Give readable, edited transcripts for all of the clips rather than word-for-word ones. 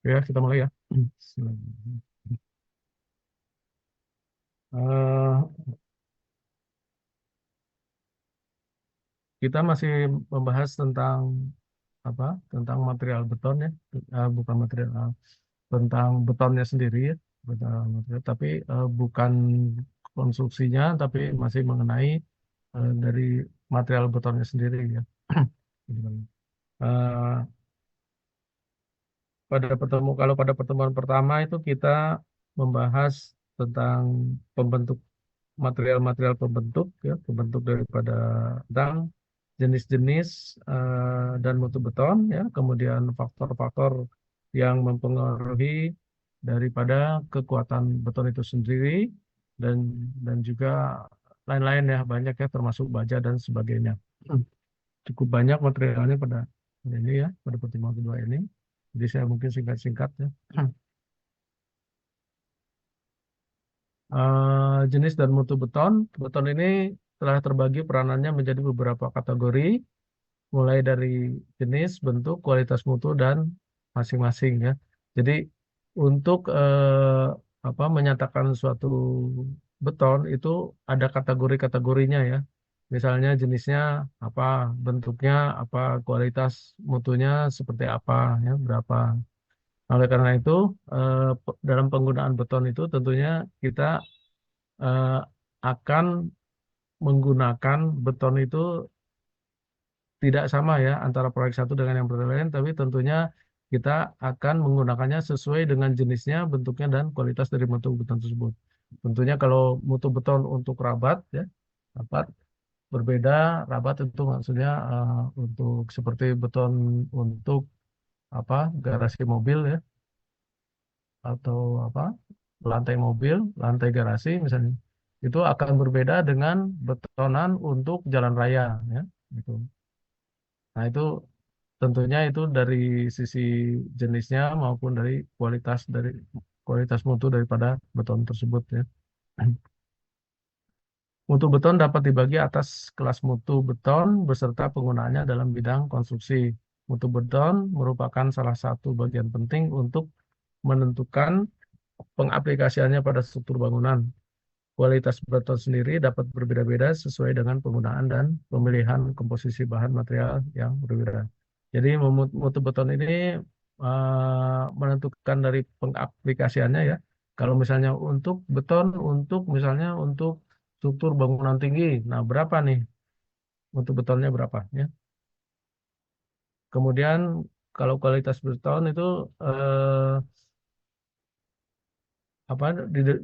Ya, kita mulai ya. Eh, kita masih membahas tentang apa? Tentang material beton ya. Bukan material, tentang betonnya sendiri ya. Material, tapi bukan konstruksinya, tapi masih mengenai dari material betonnya sendiri ya. Eh, kalau pada pertemuan pertama itu kita membahas tentang pembentuk material-material pembentuk ya, pembentuk daripada tentang jenis-jenis dan mutu beton ya, kemudian faktor-faktor yang mempengaruhi daripada kekuatan beton itu sendiri dan juga lain-lain ya, banyak ya, termasuk baja dan sebagainya. Cukup banyak materialnya pada ini ya, pada pertemuan kedua ini. Jadi saya mungkin singkat-singkat ya. Jenis dan mutu beton. Beton ini telah terbagi peranannya menjadi beberapa kategori, mulai dari jenis, bentuk, kualitas mutu, dan masing-masing ya. Jadi untuk menyatakan suatu beton itu ada kategori-kategorinya ya. Misalnya jenisnya apa, bentuknya apa, kualitas mutunya seperti apa ya, berapa. Oleh karena itu, dalam penggunaan beton itu tentunya kita eh, akan menggunakan beton itu tidak sama ya antara proyek satu dengan yang lain, tapi tentunya kita akan menggunakannya sesuai dengan jenisnya, bentuknya, dan kualitas dari mutu beton tersebut. Tentunya kalau mutu beton untuk rabat ya, rabat berbeda. Rabat itu maksudnya untuk seperti beton untuk apa, garasi mobil ya, atau apa, lantai mobil, lantai garasi misalnya. Itu akan berbeda dengan betonan untuk jalan raya ya, gitu. Nah, itu tentunya itu dari sisi jenisnya maupun dari kualitas mutu daripada beton tersebut ya. Mutu beton dapat dibagi atas kelas mutu beton beserta penggunaannya dalam bidang konstruksi. Mutu beton merupakan salah satu bagian penting untuk menentukan pengaplikasiannya pada struktur bangunan. Kualitas beton sendiri dapat berbeda-beda sesuai dengan penggunaan dan pemilihan komposisi bahan material yang berbeda. Jadi mutu beton ini menentukan dari pengaplikasiannya ya. Kalau misalnya untuk beton, untuk misalnya untuk struktur bangunan tinggi, nah berapa nih mutu betonnya berapa ya? Kemudian kalau kualitas beton itu eh, apa,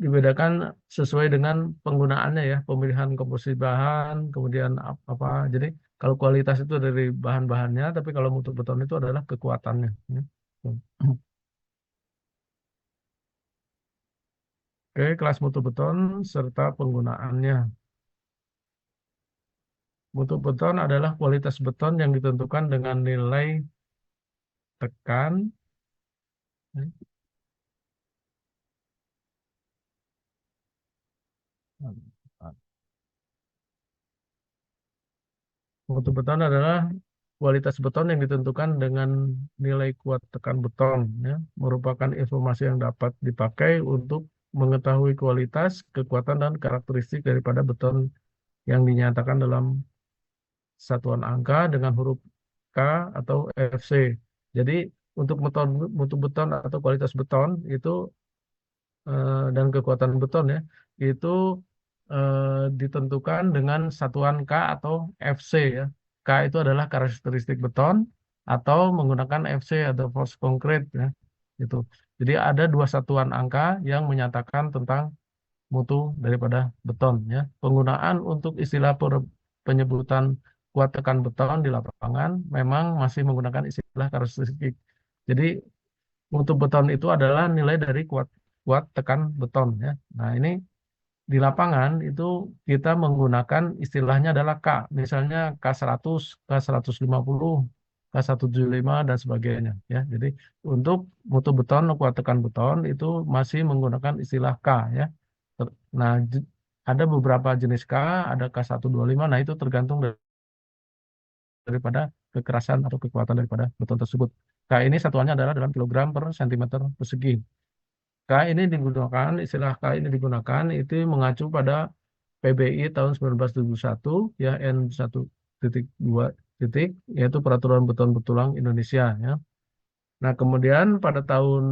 dibedakan sesuai dengan penggunaannya ya, pemilihan komposisi bahan, kemudian apa. Jadi kalau kualitas itu dari bahan-bahannya, tapi kalau mutu beton itu adalah kekuatannya ya. Oke, kelas mutu beton serta penggunaannya. Mutu beton adalah kualitas beton yang ditentukan dengan nilai tekan ya. Mutu beton adalah kualitas beton yang ditentukan dengan nilai kuat tekan beton, ya, merupakan informasi yang dapat dipakai untuk mengetahui kualitas, kekuatan, dan karakteristik daripada beton yang dinyatakan dalam satuan angka dengan huruf K atau FC. Jadi untuk mutu beton atau kualitas beton itu dan kekuatan beton ya, itu eh, ditentukan dengan satuan K atau FC ya. K itu adalah karakteristik beton atau menggunakan FC atau force concrete ya. Itu. Jadi ada dua satuan angka yang menyatakan tentang mutu daripada beton ya. Penggunaan untuk istilah penyebutan kuat tekan beton di lapangan memang masih menggunakan istilah karakteristik. Jadi mutu beton itu adalah nilai dari kuat kuat tekan beton ya. Nah, ini di lapangan itu kita menggunakan istilahnya adalah K. Misalnya K100, K150, K175 dan sebagainya ya. Jadi untuk mutu beton, kuat tekan beton itu masih menggunakan istilah K ya. Nah, ada beberapa jenis K, ada K125. Nah, itu tergantung daripada kekerasan atau kekuatan daripada beton tersebut. K ini satuannya adalah dalam kilogram per sentimeter persegi. K ini digunakan, istilah K ini digunakan itu mengacu pada PBI tahun 1971 ya N1.2 titik yaitu Peraturan Beton Betulang Indonesia ya. Nah, kemudian pada tahun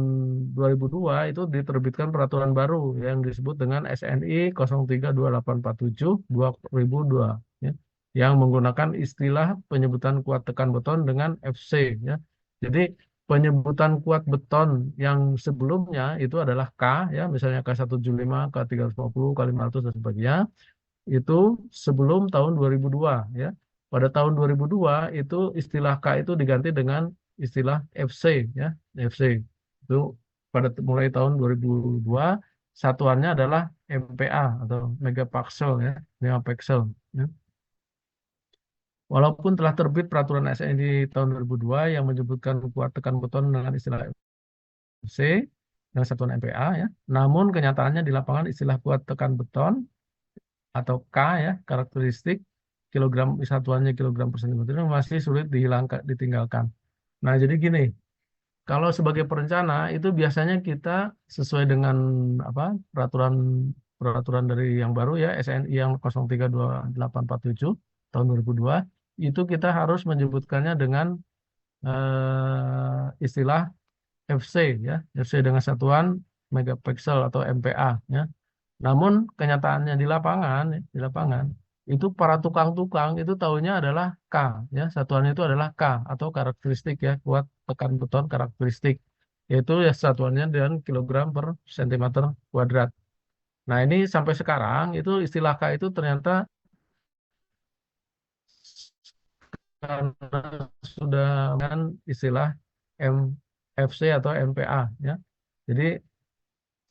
2002 itu diterbitkan peraturan baru yang disebut dengan SNI 032847 2002 ya, yang menggunakan istilah penyebutan kuat tekan beton dengan FC ya. Jadi penyebutan kuat beton yang sebelumnya itu adalah K ya, misalnya K175, K350, K500 dan sebagainya itu sebelum tahun 2002 ya. Pada tahun 2002 itu istilah K itu diganti dengan istilah FC ya. FC itu pada mulai tahun 2002 satuannya adalah MPa atau megapaksel ya, megapaksel ya. Walaupun telah terbit peraturan SN di tahun 2002 yang menyebutkan kuat tekan beton dengan istilah FC dengan satuan MPa ya. Namun kenyataannya di lapangan istilah kuat tekan beton atau K ya, karakteristik kilogram satuannya kilogram per sentimeter masih sulit dihilangkan, ditinggalkan. Nah, jadi gini, kalau sebagai perencana itu biasanya kita sesuai dengan apa peraturan peraturan dari yang baru ya SNI yang 032847 tahun 2002 itu kita harus menyebutkannya dengan istilah FC ya, FC dengan satuan megapiksel atau MPa ya. Namun kenyataannya di lapangan itu para tukang-tukang itu taunya adalah K, ya satuannya itu adalah K atau karakteristik ya kuat tekan beton karakteristik, yaitu ya satuannya dengan kilogram per sentimeter kuadrat. Nah ini sampai sekarang itu istilah K itu ternyata karena sudah dengan istilah MFC atau MPa ya. Jadi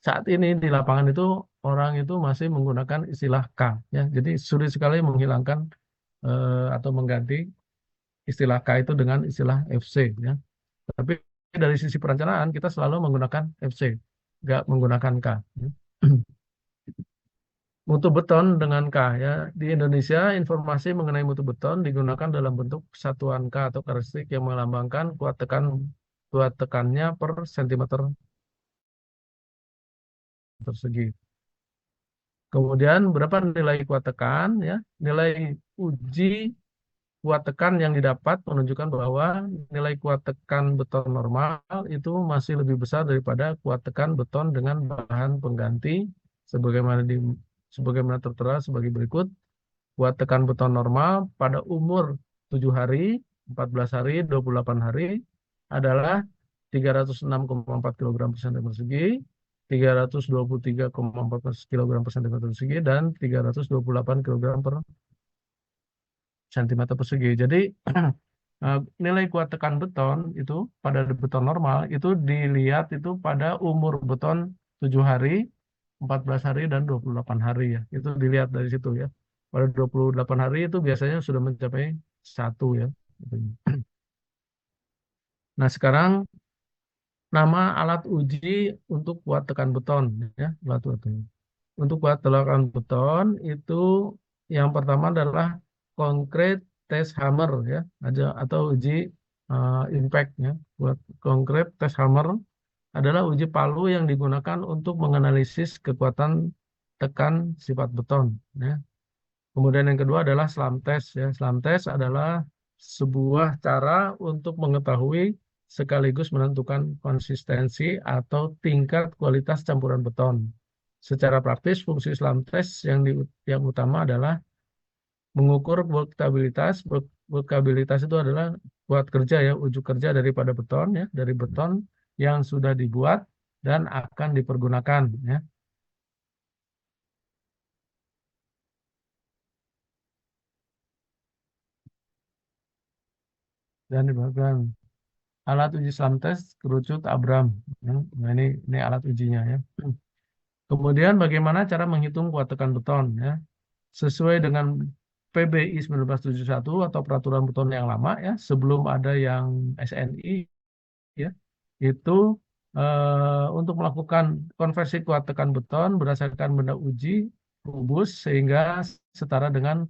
saat ini di lapangan itu orang itu masih menggunakan istilah K ya. Jadi sulit sekali menghilangkan atau mengganti istilah K itu dengan istilah FC ya. Tapi dari sisi perencanaan kita selalu menggunakan FC, nggak menggunakan K. Ya. Mutu beton dengan K ya. Di Indonesia informasi mengenai mutu beton digunakan dalam bentuk satuan K atau karakteristik yang melambangkan kuat tekannya per sentimeter persegi. Kemudian berapa nilai kuat tekan ya? Nilai uji kuat tekan yang didapat menunjukkan bahwa nilai kuat tekan beton normal itu masih lebih besar daripada kuat tekan beton dengan bahan pengganti sebagaimana sebagaimana tertera sebagai berikut. Kuat tekan beton normal pada umur 7 hari, 14 hari, 28 hari adalah 306,4 kg per cm persegi, 323,14 kg per cm persegi, dan 328 kg per cm persegi. Jadi nilai kuat tekan beton itu pada beton normal itu dilihat itu pada umur beton 7 hari, 14 hari, dan 28 hari ya. Itu dilihat dari situ ya. Pada 28 hari itu biasanya sudah mencapai 1 ya. Nah sekarang nama alat uji untuk kuat tekan beton ya. Untuk kuat tekan beton itu yang pertama adalah concrete test hammer ya, aja atau uji impact ya. Buat concrete test hammer adalah uji palu yang digunakan untuk menganalisis kekuatan tekan sifat beton ya. Kemudian yang kedua adalah slam test ya. Slam test adalah sebuah cara untuk mengetahui sekaligus menentukan konsistensi atau tingkat kualitas campuran beton. Secara praktis, fungsi slam test yang utama adalah mengukur workabilitas. Workabilitas itu adalah buat kerja ya, ujuk kerja daripada beton ya, dari beton yang sudah dibuat dan akan dipergunakan ya. Dan dipergunakan. Alat uji slam test kerucut Abram. Ya. Nah, ini alat ujinya ya. Kemudian bagaimana cara menghitung kuat tekan beton ya? Sesuai dengan PBI 1971 atau peraturan beton yang lama ya, sebelum ada yang SNI ya, itu untuk melakukan konversi kuat tekan beton berdasarkan benda uji rubus sehingga setara dengan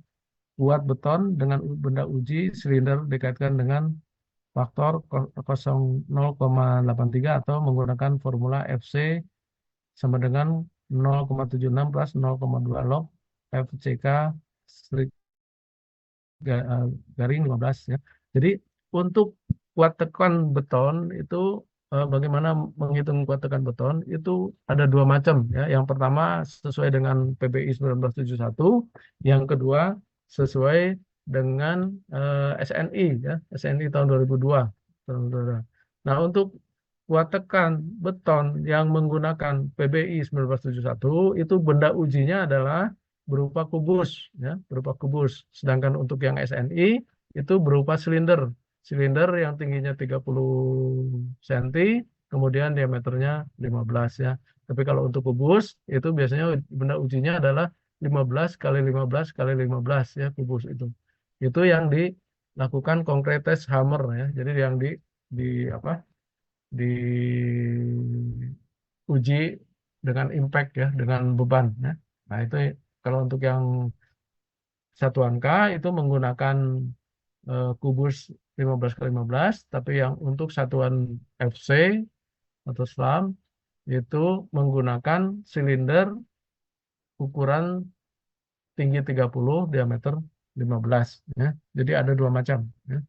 kuat beton dengan benda uji silinder dikaitkan dengan faktor 0,83 atau menggunakan formula FC sama dengan 0,76 plus 0,2 log FCK garing 15 ya. Jadi untuk kuat tekan beton itu bagaimana menghitung kuat tekan beton itu ada dua macam ya. Yang pertama sesuai dengan PBI 1971, yang kedua sesuai dengan SNI ya, SNI tahun 2002. Nah, untuk kuat tekan beton yang menggunakan PBI 1971 itu benda ujinya adalah berupa kubus ya, berupa kubus. Sedangkan untuk yang SNI itu berupa silinder. Silinder yang tingginya 30 cm, kemudian diameternya 15 ya. Tapi kalau untuk kubus itu biasanya benda ujinya adalah 15 kali 15 kali 15 ya, kubus itu. Itu yang dilakukan concrete test hammer ya. Jadi yang di apa? Diuji dengan impact ya, dengan beban ya. Nah, itu kalau untuk yang satuan K itu menggunakan kubus 15 kali 15, tapi yang untuk satuan FC atau SLAM itu menggunakan silinder ukuran tinggi 30, diameter 15 ya. Jadi ada dua macam ya.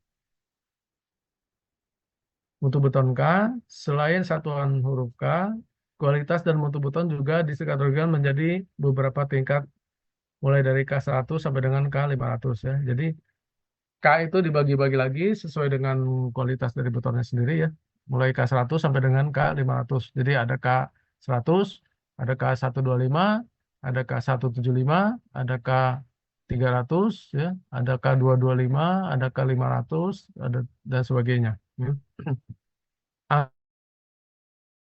Mutu beton K, selain satuan huruf K, kualitas dan mutu beton juga dikategorikan menjadi beberapa tingkat mulai dari K100 sampai dengan K500 ya. Jadi K itu dibagi-bagi lagi sesuai dengan kualitas dari betonnya sendiri ya. Mulai K100 sampai dengan K500. Jadi ada K100, ada K125, ada K175, ada K300 ya, ada K225, ada K500, ada dan sebagainya. Ya.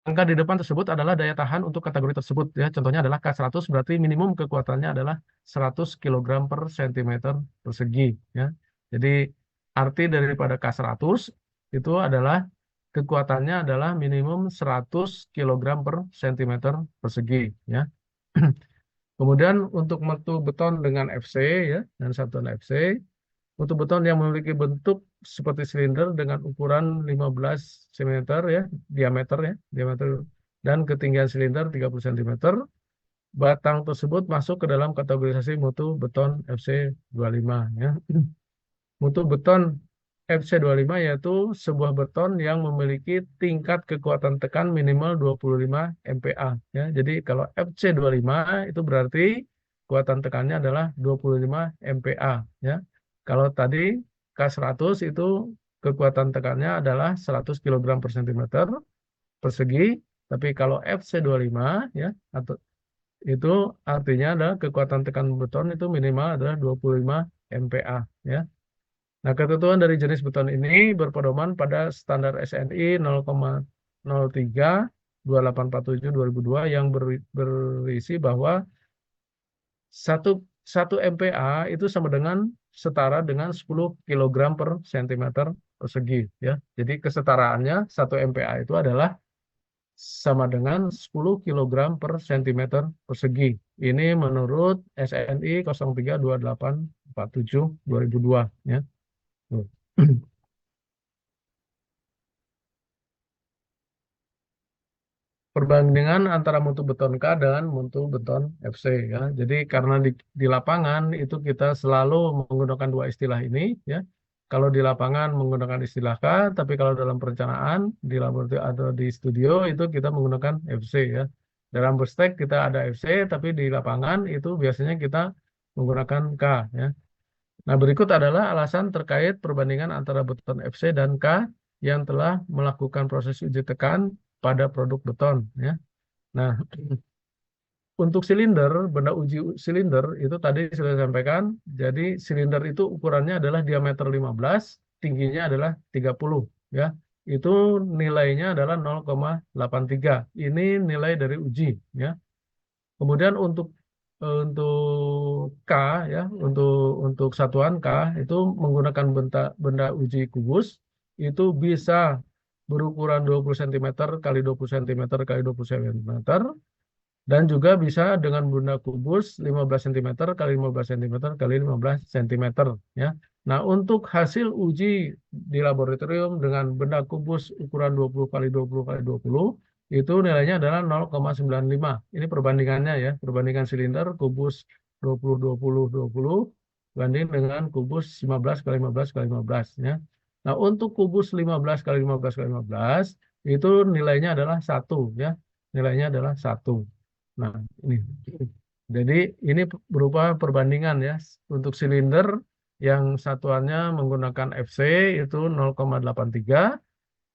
Angka di depan tersebut adalah daya tahan untuk kategori tersebut ya. Contohnya adalah K100 berarti minimum kekuatannya adalah 100 kg per cm persegi ya. Jadi arti daripada K100 itu adalah kekuatannya adalah minimum 100 kg per cm persegi ya. Kemudian untuk mutu beton dengan FC ya, dan satuan FC, mutu beton yang memiliki bentuk seperti silinder dengan ukuran 15 cm ya, diameter dan ketinggian silinder 30 cm. Batang tersebut masuk ke dalam kategorisasi mutu beton FC 25 ya. Mutu beton FC25 yaitu sebuah beton yang memiliki tingkat kekuatan tekan minimal 25 MPa ya. Jadi kalau FC25 itu berarti kekuatan tekannya adalah 25 MPa ya. Kalau tadi K100 itu kekuatan tekannya adalah 100 kg per cm persegi, tapi kalau FC25 ya atau itu artinya adalah kekuatan tekan beton itu minimal adalah 25 MPa ya. Nah, ketentuan dari jenis beton ini berpedoman pada standar SNI 0,03 2847 2002 yang berisi bahwa satu 1 MPa itu sama dengan setara dengan 10 kg per cm persegi ya. Jadi kesetaraannya 1 MPa itu adalah sama dengan 10 kg per cm persegi. Ini menurut SNI 032847 2002 ya. Perbandingan antara mutu beton K dengan mutu beton FC ya. Jadi karena di lapangan itu kita selalu menggunakan dua istilah ini ya. Kalau di lapangan menggunakan istilah K, tapi kalau dalam perencanaan di laboratorium atau di studio itu kita menggunakan FC ya. Dalam Berstek kita ada FC, tapi di lapangan itu biasanya kita menggunakan K ya. Nah, berikut adalah alasan terkait perbandingan antara beton FC dan K yang telah melakukan proses uji tekan pada produk beton ya. Nah, untuk silinder, benda uji silinder itu tadi sudah disampaikan. Jadi silinder itu ukurannya adalah diameter 15, tingginya adalah 30 ya. Itu nilainya adalah 0,83. Ini nilai dari uji ya. Kemudian untuk K ya, untuk satuan K itu menggunakan benda uji kubus itu bisa berukuran 20 cm kali 20 cm kali 20 cm dan juga bisa dengan benda kubus 15 cm kali 15 cm kali 15 cm ya. Nah, untuk hasil uji di laboratorium dengan benda kubus ukuran 20 kali 20 kali 20 itu nilainya adalah 0,95. Ini perbandingannya ya, perbandingan silinder kubus 20 20 20 banding dengan kubus 15 kali 15 kali 15 ya. Nah, untuk kubus 15 kali 15 kali 15 itu nilainya adalah 1 ya. Nilainya adalah 1. Nah, ini. Jadi ini berupa perbandingan ya. Untuk silinder yang satuannya menggunakan FC itu 0,83,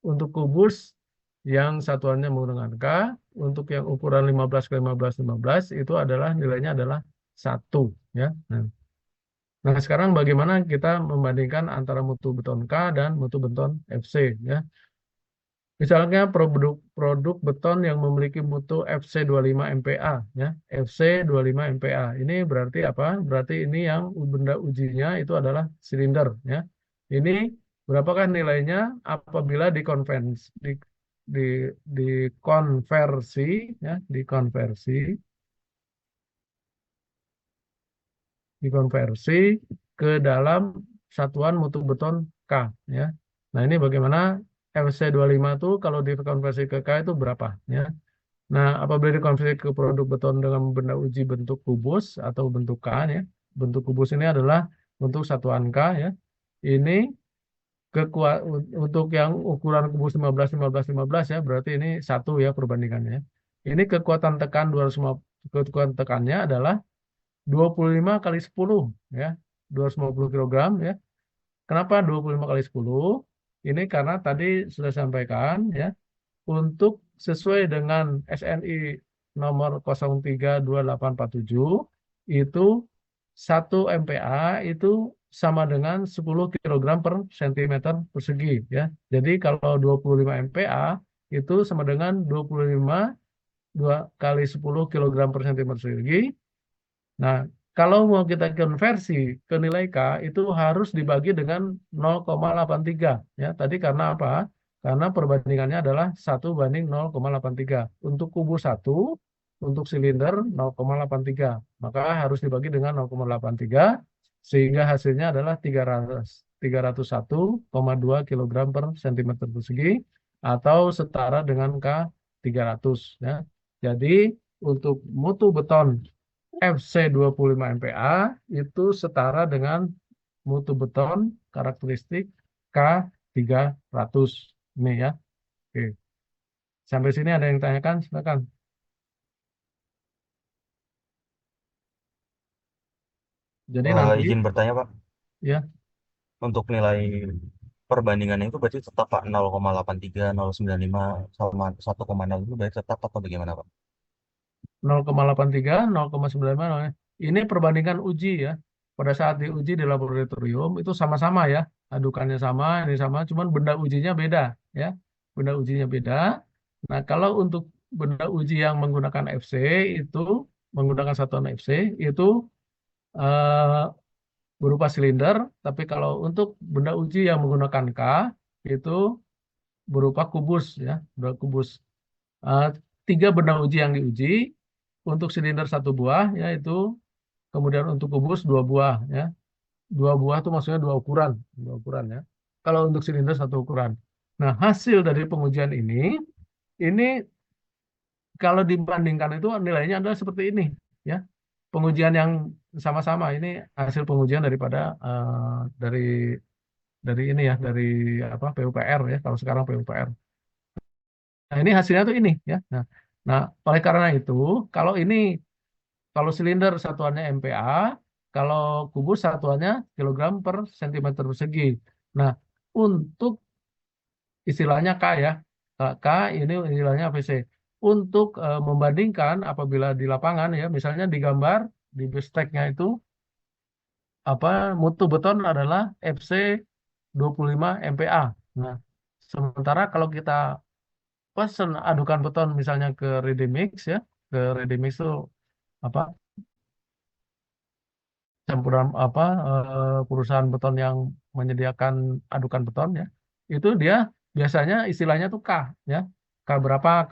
untuk kubus yang satuannya menggunakan K, untuk yang ukuran 15 ke 15 15 itu adalah nilainya adalah 1 ya. Nah, sekarang bagaimana kita membandingkan antara mutu beton K dan mutu beton FC ya. Misalnya produk beton yang memiliki mutu FC 25 MPa ya. FC 25 MPa. Ini berarti apa? Berarti ini yang benda ujinya itu adalah silinder ya. Ini berapakah nilainya apabila di, dikonversi ya, dikonversi ke dalam satuan mutu beton K ya. Nah, ini bagaimana FC25 itu kalau dikonversi ke K itu berapa ya. Nah, apabila dikonversi ke produk beton dengan benda uji bentuk kubus atau bentuk K ya. Bentuk kubus ini adalah untuk satuan K ya. Ini untuk yang ukuran kubus 15 15 15 ya, berarti ini 1 ya perbandingannya. Ini kekuatan tekan 250, kekuatan tekannya adalah 25 kali 10 ya, 250 kilogram ya. Kenapa 25 kali 10? Ini karena tadi sudah sampaikan ya, untuk sesuai dengan SNI nomor 032847 itu 1 MPa itu sama dengan 10 kilogram per sentimeter persegi ya. Jadi kalau 25 MPa itu sama dengan 25 2 kali 10 kilogram per sentimeter persegi. Nah, kalau mau kita konversi ke nilai K itu harus dibagi dengan 0,83 ya. Tadi karena apa? Karena perbandingannya adalah 1 banding 0,83. Untuk kubus 1, untuk silinder 0,83. Maka harus dibagi dengan 0,83 sehingga hasilnya adalah 301,2 kilogram per sentimeter persegi atau setara dengan K 300 ya. Jadi untuk mutu beton FC 25 MPa itu setara dengan mutu beton karakteristik K300. Ini ya. Oke. Sampai sini ada yang tanyakan? Silakan. Jadi nanti Izin bertanya Pak, ya untuk nilai perbandingannya itu berarti tetap Pak 0,83, 0,95 sama 1,0 itu berarti tetap atau bagaimana Pak? 0,83, 0,95. Ini perbandingan uji ya. Pada saat diuji di laboratorium itu sama-sama ya. Adukannya sama, ini sama, cuman benda ujinya beda ya. Benda ujinya beda. Nah, kalau untuk benda uji yang menggunakan FC itu menggunakan satuan FC itu eh, berupa silinder, tapi kalau untuk benda uji yang menggunakan K itu berupa kubus ya, berupa kubus. Eh, 3 benda uji yang diuji, untuk silinder 1 buah yaitu, kemudian untuk kubus 2 buah ya. 2 buah itu maksudnya 2 ukuran, 2 ukuran ya. Kalau untuk silinder 1 ukuran. Nah, hasil dari pengujian ini kalau dibandingkan itu nilainya adalah seperti ini ya. Pengujian yang sama-sama ini hasil pengujian daripada dari ini ya, dari apa PUPR ya, kalau sekarang PUPR. Nah, ini hasilnya tuh ini ya. Nah, oleh karena itu kalau ini, kalau silinder satuannya MPa, kalau kubus satuannya kilogram per sentimeter persegi. Nah, untuk istilahnya K ya, K ini istilahnya VC. Untuk membandingkan apabila di lapangan ya, misalnya di gambar, di besteknya itu, apa mutu beton adalah FC 25 MPa. Nah, sementara kalau kita pesen adukan beton misalnya ke Ready Mix ya, ke Ready Mix itu apa campuran apa perusahaan beton yang menyediakan adukan beton ya, itu dia biasanya istilahnya tuh K ya, K berapa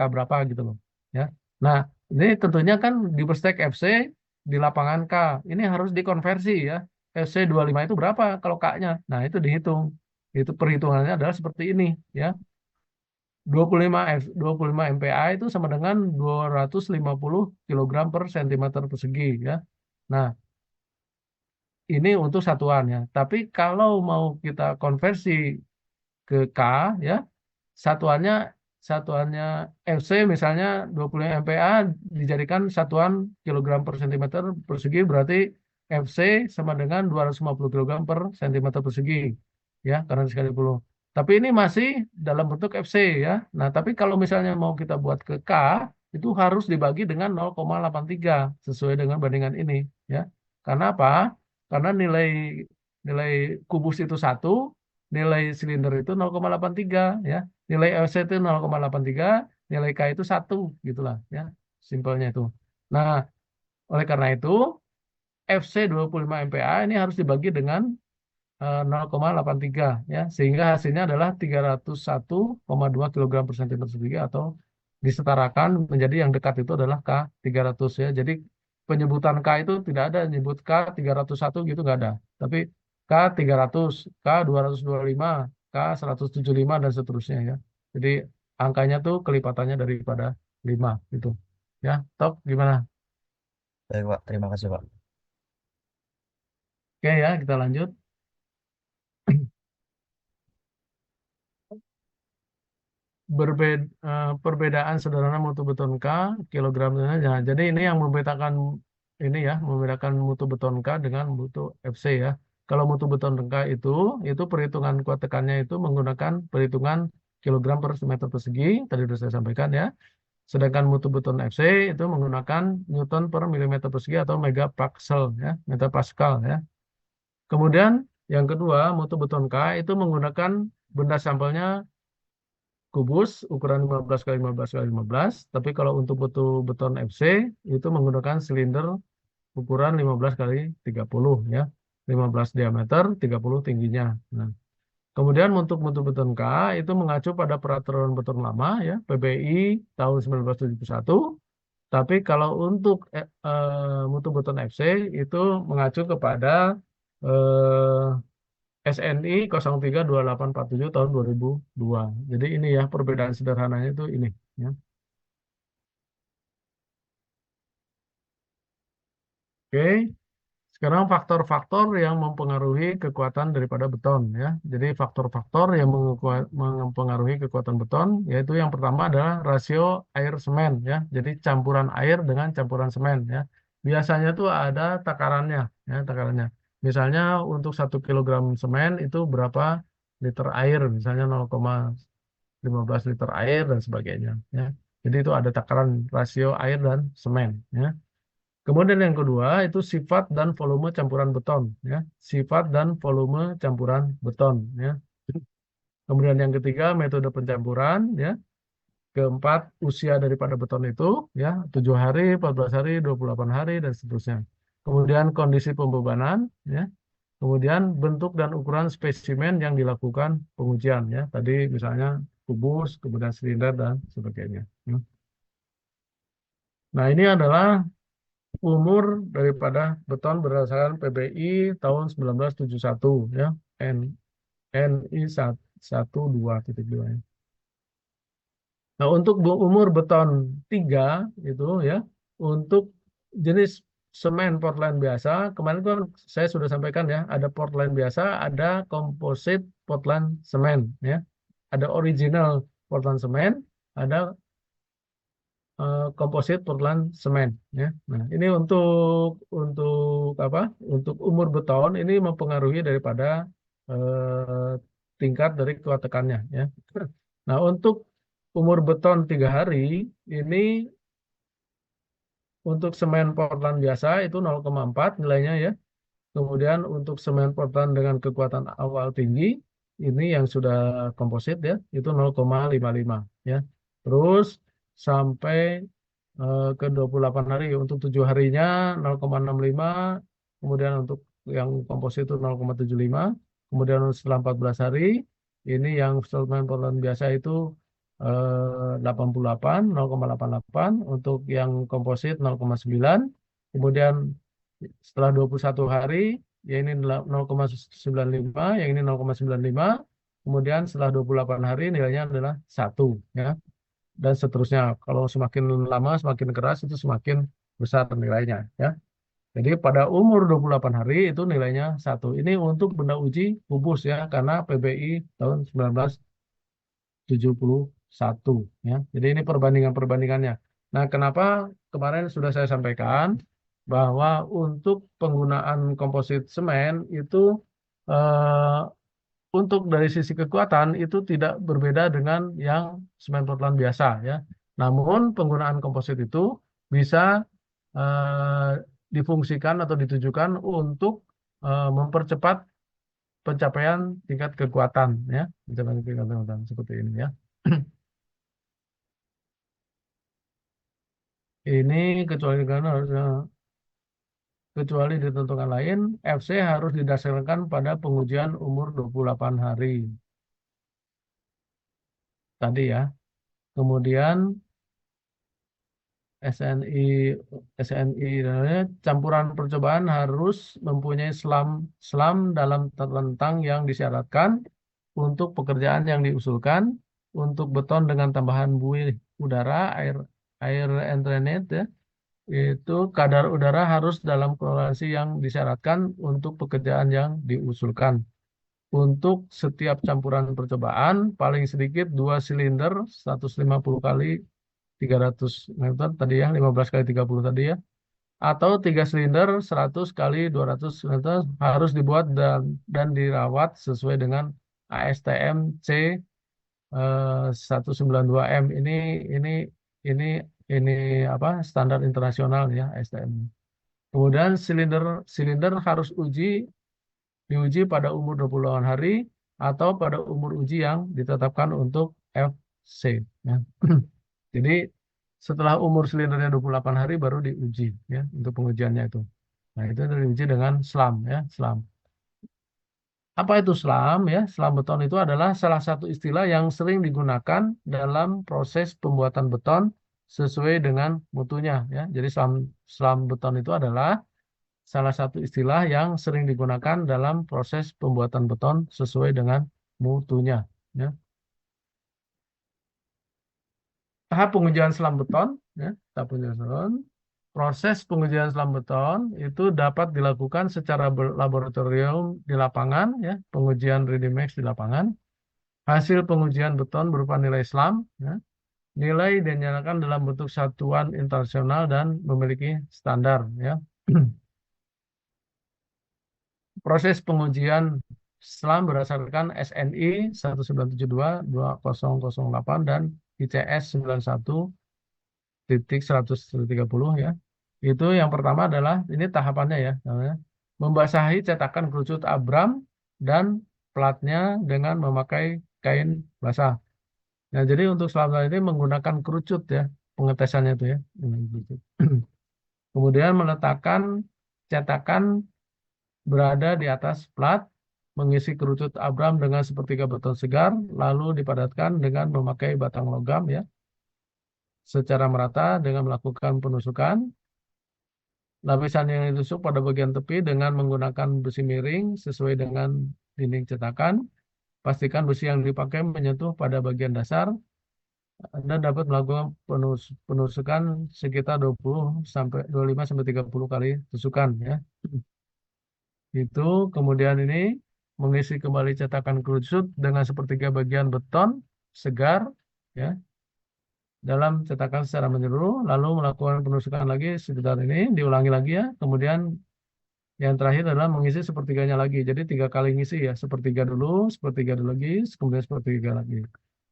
gitu loh ya. Nah, ini tentunya kan di Bestek FC di lapangan K ini harus dikonversi ya. FC25 itu berapa kalau K-nya? Nah, itu dihitung. Itu perhitungannya adalah seperti ini, ya. 25 MPa itu sama dengan 250 kilogram per sentimeter persegi, ya. Nah, ini untuk satuannya. Tapi kalau mau kita konversi ke K, ya, satuannya satuannya FC misalnya 20 MPa dijadikan satuan kilogram per sentimeter persegi, berarti FC sama dengan 250 kilogram per sentimeter persegi, ya, karena sekali puluh. Tapi ini masih dalam bentuk FC, ya. Nah, tapi kalau misalnya mau kita buat ke K, itu harus dibagi dengan 0,83 sesuai dengan bandingan ini, ya. Karena apa? Karena nilai nilai kubus itu satu, nilai silinder itu 0,83, ya. Nilai LC itu 0,83, nilai K itu 1, gitulah, ya. Simpelnya itu. Nah, oleh karena itu FC 25 MPa ini harus dibagi dengan 0,83, ya, sehingga hasilnya adalah 301,2 kilogram per sentimeter persegi, atau disetarakan menjadi yang dekat itu adalah K 300, ya. Jadi penyebutan K itu tidak ada nyebut K 301 gitu, nggak ada. Tapi K 300, K 225, K 175 dan seterusnya, ya. Jadi angkanya tuh kelipatannya daripada 5 gitu. Ya, Top gimana? Baik, Pak. Terima kasih, Pak. Oke, ya, kita lanjut. Perbedaan sederhana mutu beton K kilogramnya. Ya, jadi ini yang membedakan ini, ya, membedakan mutu beton K dengan mutu FC, ya. Kalau mutu beton K itu perhitungan kuat tekannya itu menggunakan perhitungan kilogram per meter persegi, tadi sudah saya sampaikan, ya. Sedangkan mutu beton FC itu menggunakan Newton per milimeter persegi atau megapascal, ya, metapascal, ya. Kemudian yang kedua, mutu beton K itu menggunakan benda sampelnya kubus ukuran 15 kali 15 kali 15, tapi kalau untuk beton FC itu menggunakan silinder ukuran 15 kali 30, ya. 15 diameter, 30 tingginya. Nah, kemudian untuk mutu beton K itu mengacu pada peraturan beton lama, ya, PBI tahun 1971. Tapi kalau untuk mutu beton FC itu mengacu kepada eh, SNI 032847 tahun 2002. Jadi ini, ya, perbedaan sederhananya itu ini, ya. Oke, sekarang faktor-faktor yang mempengaruhi kekuatan daripada beton, ya. Jadi faktor-faktor yang mempengaruhi kekuatan beton yaitu yang pertama adalah rasio air semen, ya. Jadi campuran air dengan campuran semen, ya. Biasanya tuh ada takarannya, ya, takarannya. Misalnya untuk 1 kilogram semen itu berapa liter air, misalnya 0,15 liter air dan sebagainya, ya. Jadi itu ada takaran rasio air dan semen, ya. Kemudian yang kedua itu sifat dan volume campuran beton, ya. Sifat dan volume campuran beton, ya. Kemudian yang ketiga metode pencampuran, ya. Keempat usia daripada beton itu, ya, 7 hari, 14 hari, 28 hari dan seterusnya. Kemudian kondisi pembebanan, ya. Kemudian bentuk dan ukuran spesimen yang dilakukan pengujian, ya. Tadi misalnya kubus, kemudian silinder dan sebagainya, ya. Nah, ini adalah umur daripada beton berdasarkan PBI tahun 1971, ya. N NI 12.2, ya. Nah, untuk umur beton 3 itu, ya, untuk jenis semen Portland biasa, kemarin kan saya sudah sampaikan, ya, ada Portland biasa, ada komposit Portland semen, ya. Ada original Portland semen, ada komposit Portland semen, ya. Nah, ini untuk apa? Untuk umur beton ini mempengaruhi daripada tingkat dari kuat tekannya, ya. Nah, untuk umur beton 3 hari ini untuk semen Portland biasa itu 0,4 nilainya, ya. Kemudian untuk semen Portland dengan kekuatan awal tinggi ini yang sudah komposit, ya, itu 0,55, ya. Terus sampai ke 28 hari, untuk 7 harinya 0,65, kemudian untuk yang komposit itu 0,75, kemudian setelah 14 hari ini yang semen Portland biasa itu 88, 0,88, untuk yang komposit 0,9, kemudian Setelah 21 hari, ya ini 0,95, yang ini 0,95. Kemudian setelah 28 hari nilainya adalah 1. Ya. Dan seterusnya. Kalau semakin lama, semakin keras, itu semakin besar nilainya. Ya. Jadi pada umur 28 hari itu nilainya 1. Ini untuk benda uji kubus ya, karena PBI tahun 1971. Ya. Jadi ini perbandingan-perbandingannya. Nah, kenapa kemarin sudah saya sampaikan bahwa untuk penggunaan komposit semen itu eh, untuk dari sisi kekuatan itu tidak berbeda dengan yang semen Portland biasa ya. Namun penggunaan komposit itu bisa eh, difungsikan atau ditujukan untuk mempercepat pencapaian tingkat kekuatan ya, pencapaian tingkat kekuatan seperti ini ya. Ini kecuali karena kecuali ditentukan lain, FC harus didasarkan pada pengujian umur 28 hari tadi ya. Kemudian SNI SNI namanya, campuran percobaan harus mempunyai selam selam dalam rentang yang disyaratkan untuk pekerjaan yang diusulkan. Untuk beton dengan tambahan buih udara air air entrained ya, itu kadar udara harus dalam toleransi yang disyaratkan untuk pekerjaan yang diusulkan. Untuk setiap campuran percobaan paling sedikit 2 silinder 150 kali 300 Newton tadi ya, 15 kali 30 tadi ya, atau 3 silinder 100 kali 200 Newton harus dibuat dan dirawat sesuai dengan ASTM C 192M. Ini ini ini apa, standar internasional ya ASTM. Kemudian silinder silinder harus diuji pada umur 28 hari atau pada umur uji yang ditetapkan untuk FC ya. Jadi setelah umur silindernya 28 hari baru diuji ya untuk pengujiannya itu. Nah, itu diuji dengan SLAM ya, SLAM. Apa itu SLAM ya? SLAM beton itu adalah salah satu istilah yang sering digunakan dalam proses pembuatan beton sesuai dengan mutunya ya. Jadi SLAM SLAM beton itu adalah salah satu istilah yang sering digunakan dalam proses pembuatan beton sesuai dengan mutunya ya. Tahap pengujian selam beton ya, tahap pengujian beton. Proses pengujian selam beton itu dapat dilakukan secara laboratorium di lapangan ya, pengujian Ready-Mix di lapangan. Hasil pengujian beton berupa nilai selam ya. Nilai dinyatakan dalam bentuk satuan internasional dan memiliki standar ya. Proses pengujian selam berdasarkan SNI 1972-2008 dan ICS 91-130 ya. Itu yang pertama adalah ini tahapannya ya, namanya membasahi cetakan kerucut Abram dan platnya dengan memakai kain basah. Nah, jadi untuk selam ini menggunakan kerucut ya, pengetesannya itu ya. Kemudian meletakkan cetakan berada di atas plat, mengisi kerucut Abram dengan sepertiga beton segar, lalu dipadatkan dengan memakai batang logam ya, secara merata dengan melakukan penusukan. Lapisan yang ditusuk pada bagian tepi dengan menggunakan besi miring sesuai dengan dinding cetakan. Pastikan besi yang dipakai menyentuh pada bagian dasar. Anda dapat melakukan penusukan sekitar 25 sampai 30 kali tusukan ya. Itu kemudian ini mengisi kembali cetakan kerucut dengan sepertiga bagian beton segar ya dalam cetakan secara menyeluruh, lalu melakukan penusukan lagi sekitar ini, diulangi lagi ya. Kemudian yang terakhir adalah mengisi sepertiganya lagi. Jadi 3 kali ngisi ya, sepertiga dulu lagi, kemudian sepertiga lagi.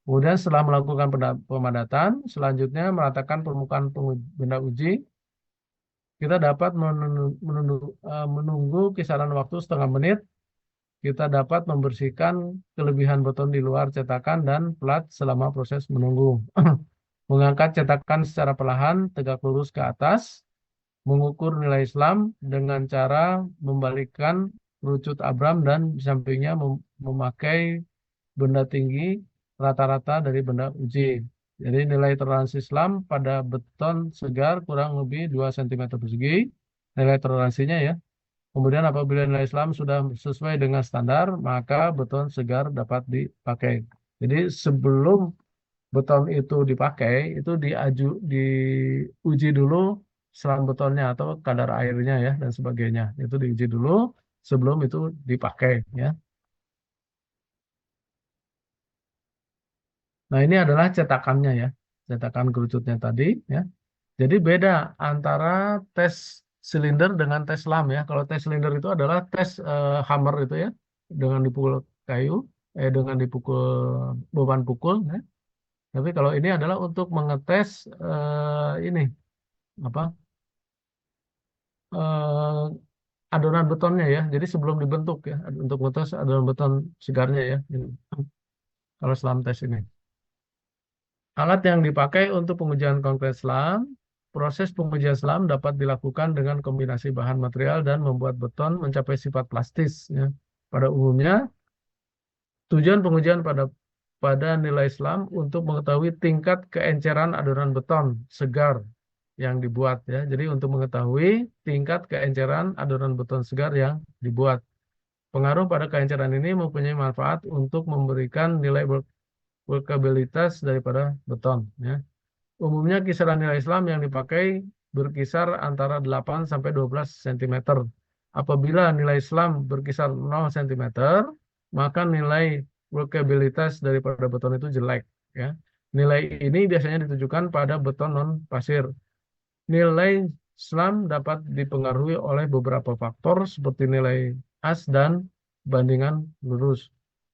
Kemudian setelah melakukan pemadatan, selanjutnya meratakan permukaan benda uji. Kita dapat menunggu kisaran waktu setengah menit. Kita dapat membersihkan kelebihan beton di luar cetakan dan plat selama proses menunggu. Mengangkat cetakan secara perlahan, tegak lurus ke atas. Mengukur nilai Islam dengan cara membalikkan kerucut Abram dan di sampingnya memakai benda tinggi rata-rata dari benda uji. Jadi nilai toleransi Islam pada beton segar kurang lebih 2 cm persegi. nilai toleransinya ya. Kemudian apabila nilai Islam sudah sesuai dengan standar, maka beton segar dapat dipakai. Jadi sebelum beton itu dipakai, itu diuji dulu selang betonnya atau kadar airnya ya dan sebagainya. Itu diuji dulu sebelum itu dipakai ya. Nah, ini adalah cetakannya ya. Cetakan kerucutnya tadi ya. Jadi beda antara tes silinder dengan tes lam ya. Kalau tes silinder itu adalah tes hammer itu ya, dengan dipukul kayu, dengan dipukul beban pukul. Ya. Tapi kalau ini adalah untuk mengetes ini apa eh, adonan betonnya ya. Jadi sebelum dibentuk ya, untuk ngetes adonan beton segarnya ya. Ini. Kalau selam tes ini. Alat yang dipakai untuk pengujian konkret selam, proses pengujian selam dapat dilakukan dengan kombinasi bahan material dan membuat beton mencapai sifat plastis. Ya. Pada umumnya, tujuan pengujian pada nilai selam untuk mengetahui tingkat keenceran adonan beton segar yang dibuat. Ya. Jadi untuk mengetahui tingkat keenceran adonan beton segar yang dibuat. Pengaruh pada keenceran ini mempunyai manfaat untuk memberikan nilai workabilitas daripada beton. Ya. Umumnya kisaran nilai Islam yang dipakai berkisar antara 8 sampai 12 cm. Apabila nilai Islam berkisar 0 cm, maka nilai workabilitas daripada beton itu jelek. Ya. Nilai ini biasanya ditujukan pada beton non pasir. Nilai Islam dapat dipengaruhi oleh beberapa faktor seperti nilai as dan bandingan lurus.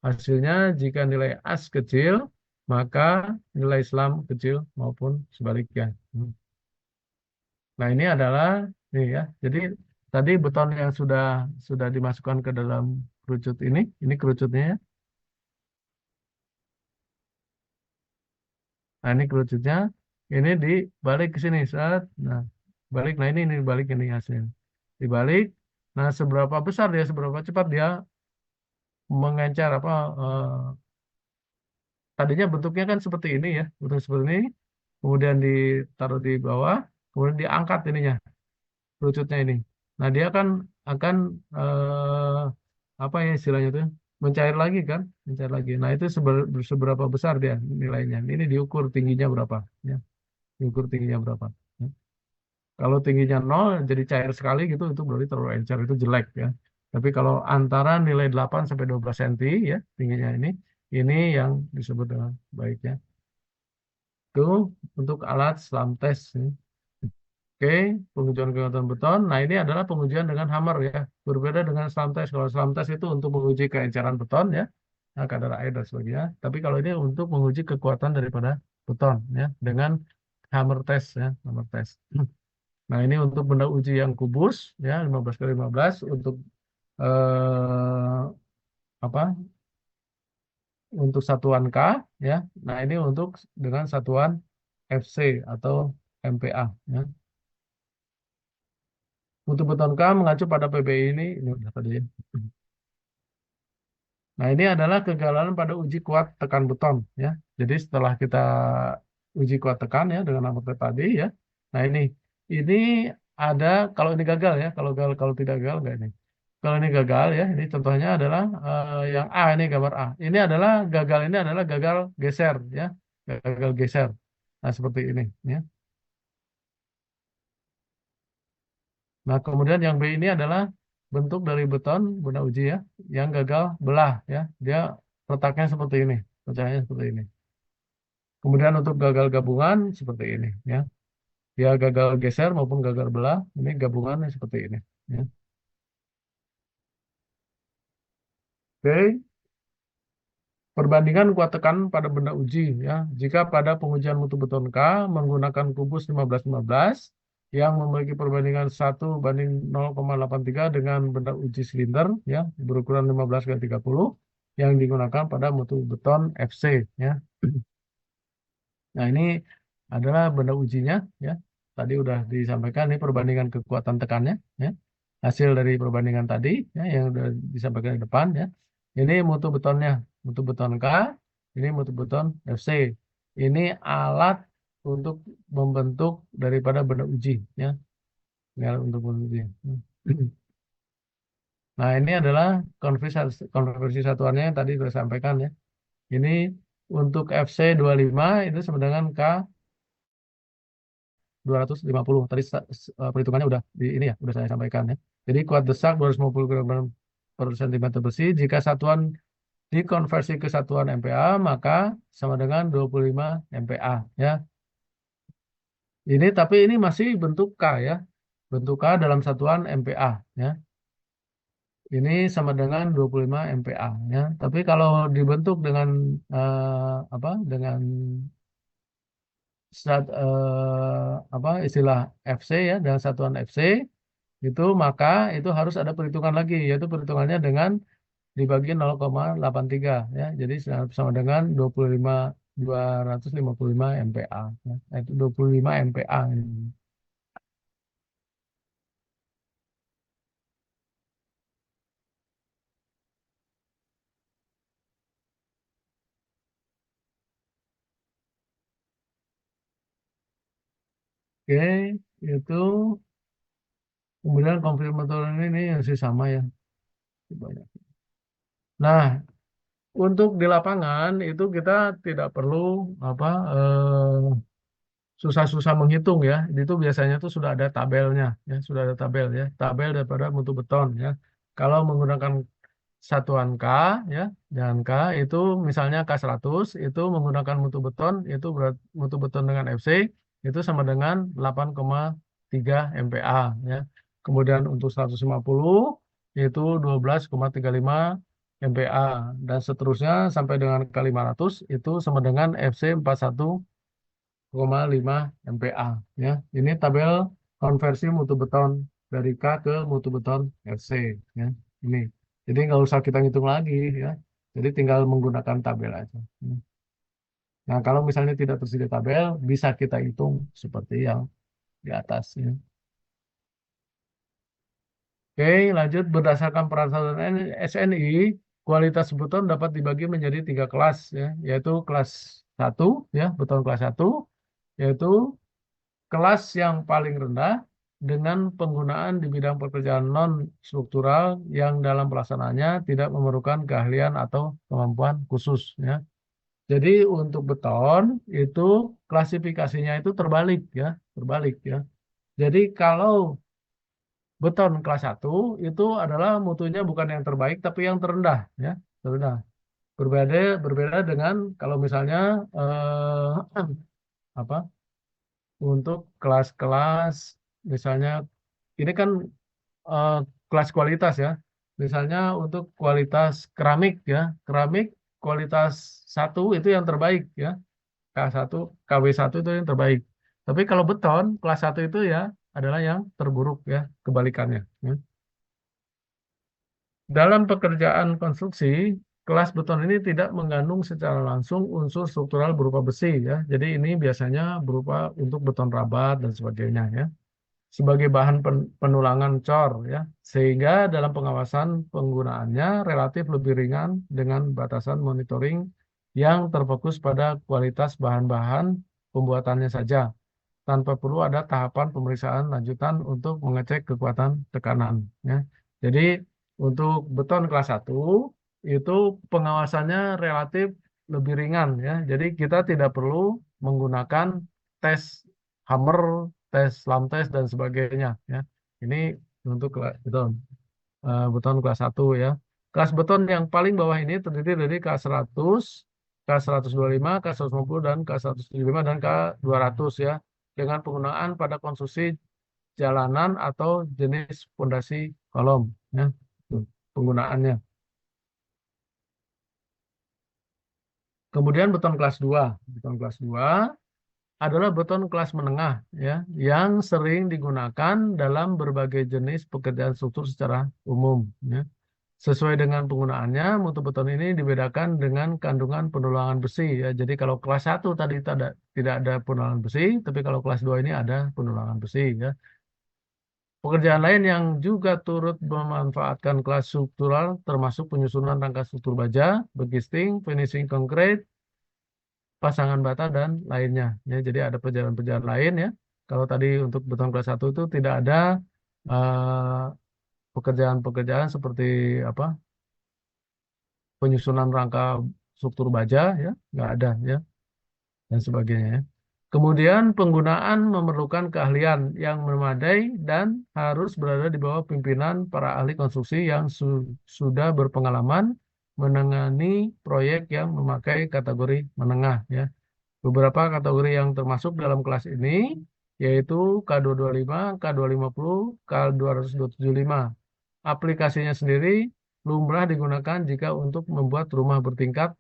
Hasilnya, jika nilai as kecil, maka nilai Islam kecil maupun sebaliknya. Nah, ini adalah nih ya. Jadi tadi beton yang sudah dimasukkan ke dalam kerucut ini kerucutnya ya. Nah, ini kerucutnya, ini dibalik ke sini saat. Nah, balik. Nah, ini dibalik ini hasilnya. Dibalik. Nah, seberapa besar dia, seberapa cepat dia mengencar apa tadinya bentuknya kan seperti ini ya, bentuk seperti ini, kemudian ditaruh di bawah, kemudian diangkat ininya, kerucutnya ini. Nah, dia kan akan apa ya istilahnya itu, mencair lagi kan, mencair lagi. Nah, itu seberapa besar dia nilainya. Ini diukur tingginya berapa, ya, diukur tingginya berapa. Ya. Kalau tingginya 0, jadi cair sekali gitu, itu berarti terlalu encer, itu jelek ya. Tapi kalau antara nilai 8 sampai 12 cm ya, tingginya ini yang disebut dengan baiknya. Itu untuk alat selam tes. Ya. Oke, pengujian kekuatan beton. Nah, ini adalah pengujian dengan hammer ya. Berbeda dengan selam tes. Kalau selam tes itu untuk menguji keenceran beton ya, nah, kadar air dan sebagainya. Tapi kalau ini untuk menguji kekuatan daripada beton ya, dengan hammer test ya, hammer test. Nah, ini untuk benda uji yang kubus ya, 15 kali 15 untuk eh, apa? Untuk satuan K ya. Nah, ini untuk dengan satuan FC atau MPa ya. Untuk beton K mengacu pada PBI ini udah tadi ya. Nah, ini adalah kegagalan pada uji kuat tekan beton ya. Jadi setelah kita uji kuat tekan ya dengan ampere tadi ya. Nah, ini ada kalau ini gagal ya, kalau tidak gagal enggak ini. Kalau ini gagal ya, ini contohnya adalah yang A ini gambar A. Ini adalah gagal geser ya. Gagal geser. Nah, seperti ini ya. Nah, kemudian yang B ini adalah bentuk dari beton benda uji ya, yang gagal belah ya. Dia letaknya seperti ini, pecahnya seperti ini. Kemudian untuk gagal gabungan seperti ini ya. Dia gagal geser maupun gagal belah, ini gabungannya seperti ini ya. Oke, perbandingan kuat tekan pada benda uji ya. Jika pada pengujian mutu beton K menggunakan kubus 15-15 yang memiliki perbandingan 1:0,83 dengan benda uji silinder ya berukuran 15 kali 30 yang digunakan pada mutu beton FC ya. Nah, ini adalah benda ujinya ya. Tadi udah disampaikan ini perbandingan kekuatan tekannya ya. Hasil dari perbandingan tadi ya yang sudah disampaikan di depan ya. Ini mutu betonnya, mutu beton K, ini mutu beton FC. Ini alat untuk membentuk daripada benda uji ya. ya untuk posisi. Nah, ini adalah konversi satuannya yang tadi sudah sampaikan ya. Ini untuk FC25 itu sama dengan K 250. Tadi perhitungannya udah di ini ya, udah saya sampaikan ya. Jadi kuat desak 250 gram per sentimeter besi. Jika satuan dikonversi ke satuan MPa, maka sama dengan 25 MPa ya. Ini tapi ini masih bentuk K ya. Bentuk K dalam satuan MPa ya. Ini sama dengan 25 MPa ya. Tapi kalau dibentuk dengan apa? Dengan apa istilah FC ya, dengan satuan FC itu maka itu harus ada perhitungan lagi, yaitu perhitungannya dengan dibagi 0,83 ya. Jadi sama dengan 255 MPa ya. Nah, itu 25 MPa ini. Oke, itu kemudian konfirmator ini masih sama ya. Banyak. Nah, untuk di lapangan itu kita tidak perlu apa susah-susah menghitung ya. Itu biasanya tuh sudah ada tabelnya ya, sudah ada tabel ya. Tabel daripada mutu beton ya. Kalau menggunakan satuan K ya, dengan K itu misalnya K100 itu menggunakan mutu beton itu mutu beton dengan FC itu sama dengan 8,3 MPa ya. Kemudian untuk 150 itu 12,35 MPa dan seterusnya sampai dengan K500 itu sama dengan FC 41,5 MPa ya. Ini tabel konversi mutu beton dari K ke mutu beton FC ya. Ini. Jadi nggak usah kita ngitung lagi ya. Jadi tinggal menggunakan tabel aja. Nah, kalau misalnya tidak tersedia tabel, bisa kita hitung seperti yang di atas ya. Oke, lanjut berdasarkan peraturan SNI, kualitas beton dapat dibagi menjadi 3 kelas ya, yaitu kelas 1 ya, beton kelas 1 yaitu kelas yang paling rendah dengan penggunaan di bidang pekerjaan non struktural yang dalam pelaksanaannya tidak memerlukan keahlian atau kemampuan khusus ya. Jadi untuk beton itu klasifikasinya itu terbalik ya, terbalik ya. Jadi kalau beton kelas 1 itu adalah mutunya bukan yang terbaik tapi yang terendah ya, terendah. Berbeda berbeda dengan kalau misalnya apa? Untuk kelas-kelas misalnya ini kan eh, kelas kualitas ya. Misalnya untuk kualitas keramik ya, keramik kualitas 1 itu yang terbaik ya. K1, KW1 itu yang terbaik. Tapi kalau beton kelas 1 itu ya adalah yang terburuk ya, kebalikannya ya. Dalam pekerjaan konstruksi, kelas beton ini tidak mengandung secara langsung unsur struktural berupa besi ya. Jadi ini biasanya berupa untuk beton rabat dan sebagainya ya, sebagai bahan penulangan cor ya, sehingga dalam pengawasan penggunaannya relatif lebih ringan dengan batasan monitoring yang terfokus pada kualitas bahan-bahan pembuatannya saja tanpa perlu ada tahapan pemeriksaan lanjutan untuk mengecek kekuatan tekanan ya. Jadi untuk beton kelas 1 itu pengawasannya relatif lebih ringan ya. Jadi kita tidak perlu menggunakan tes hammer, tes slam test dan sebagainya ya. Ini untuk beton beton kelas 1 ya. Kelas beton yang paling bawah ini terdiri dari K100, K125, K150 dan K175 dan K200 ya. Dengan penggunaan pada konstruksi jalanan atau jenis fondasi kolom ya. Tuh, penggunaannya. Kemudian beton kelas 2. Beton kelas 2 adalah beton kelas menengah ya yang sering digunakan dalam berbagai jenis pekerjaan struktur secara umum ya. Sesuai dengan penggunaannya, mutu beton ini dibedakan dengan kandungan penulangan besi ya. Jadi kalau kelas 1 tadi tidak ada penulangan besi, tapi kalau kelas 2 ini ada penulangan besi ya. Pekerjaan lain yang juga turut memanfaatkan kelas struktural termasuk penyusunan rangka struktur baja, begisting, finishing konkret, pasangan bata dan lainnya. Ya, jadi ada perjalanan-perjalanan lain ya. Kalau tadi untuk beton kelas satu itu tidak ada pekerjaan-pekerjaan seperti apa penyusunan rangka struktur baja ya nggak ada ya dan sebagainya ya. Kemudian penggunaan memerlukan keahlian yang memadai dan harus berada di bawah pimpinan para ahli konstruksi yang sudah berpengalaman menangani proyek yang memakai kategori menengah ya. Beberapa kategori yang termasuk dalam kelas ini yaitu K225, K250, K275. Aplikasinya sendiri lumrah digunakan jika untuk membuat rumah bertingkat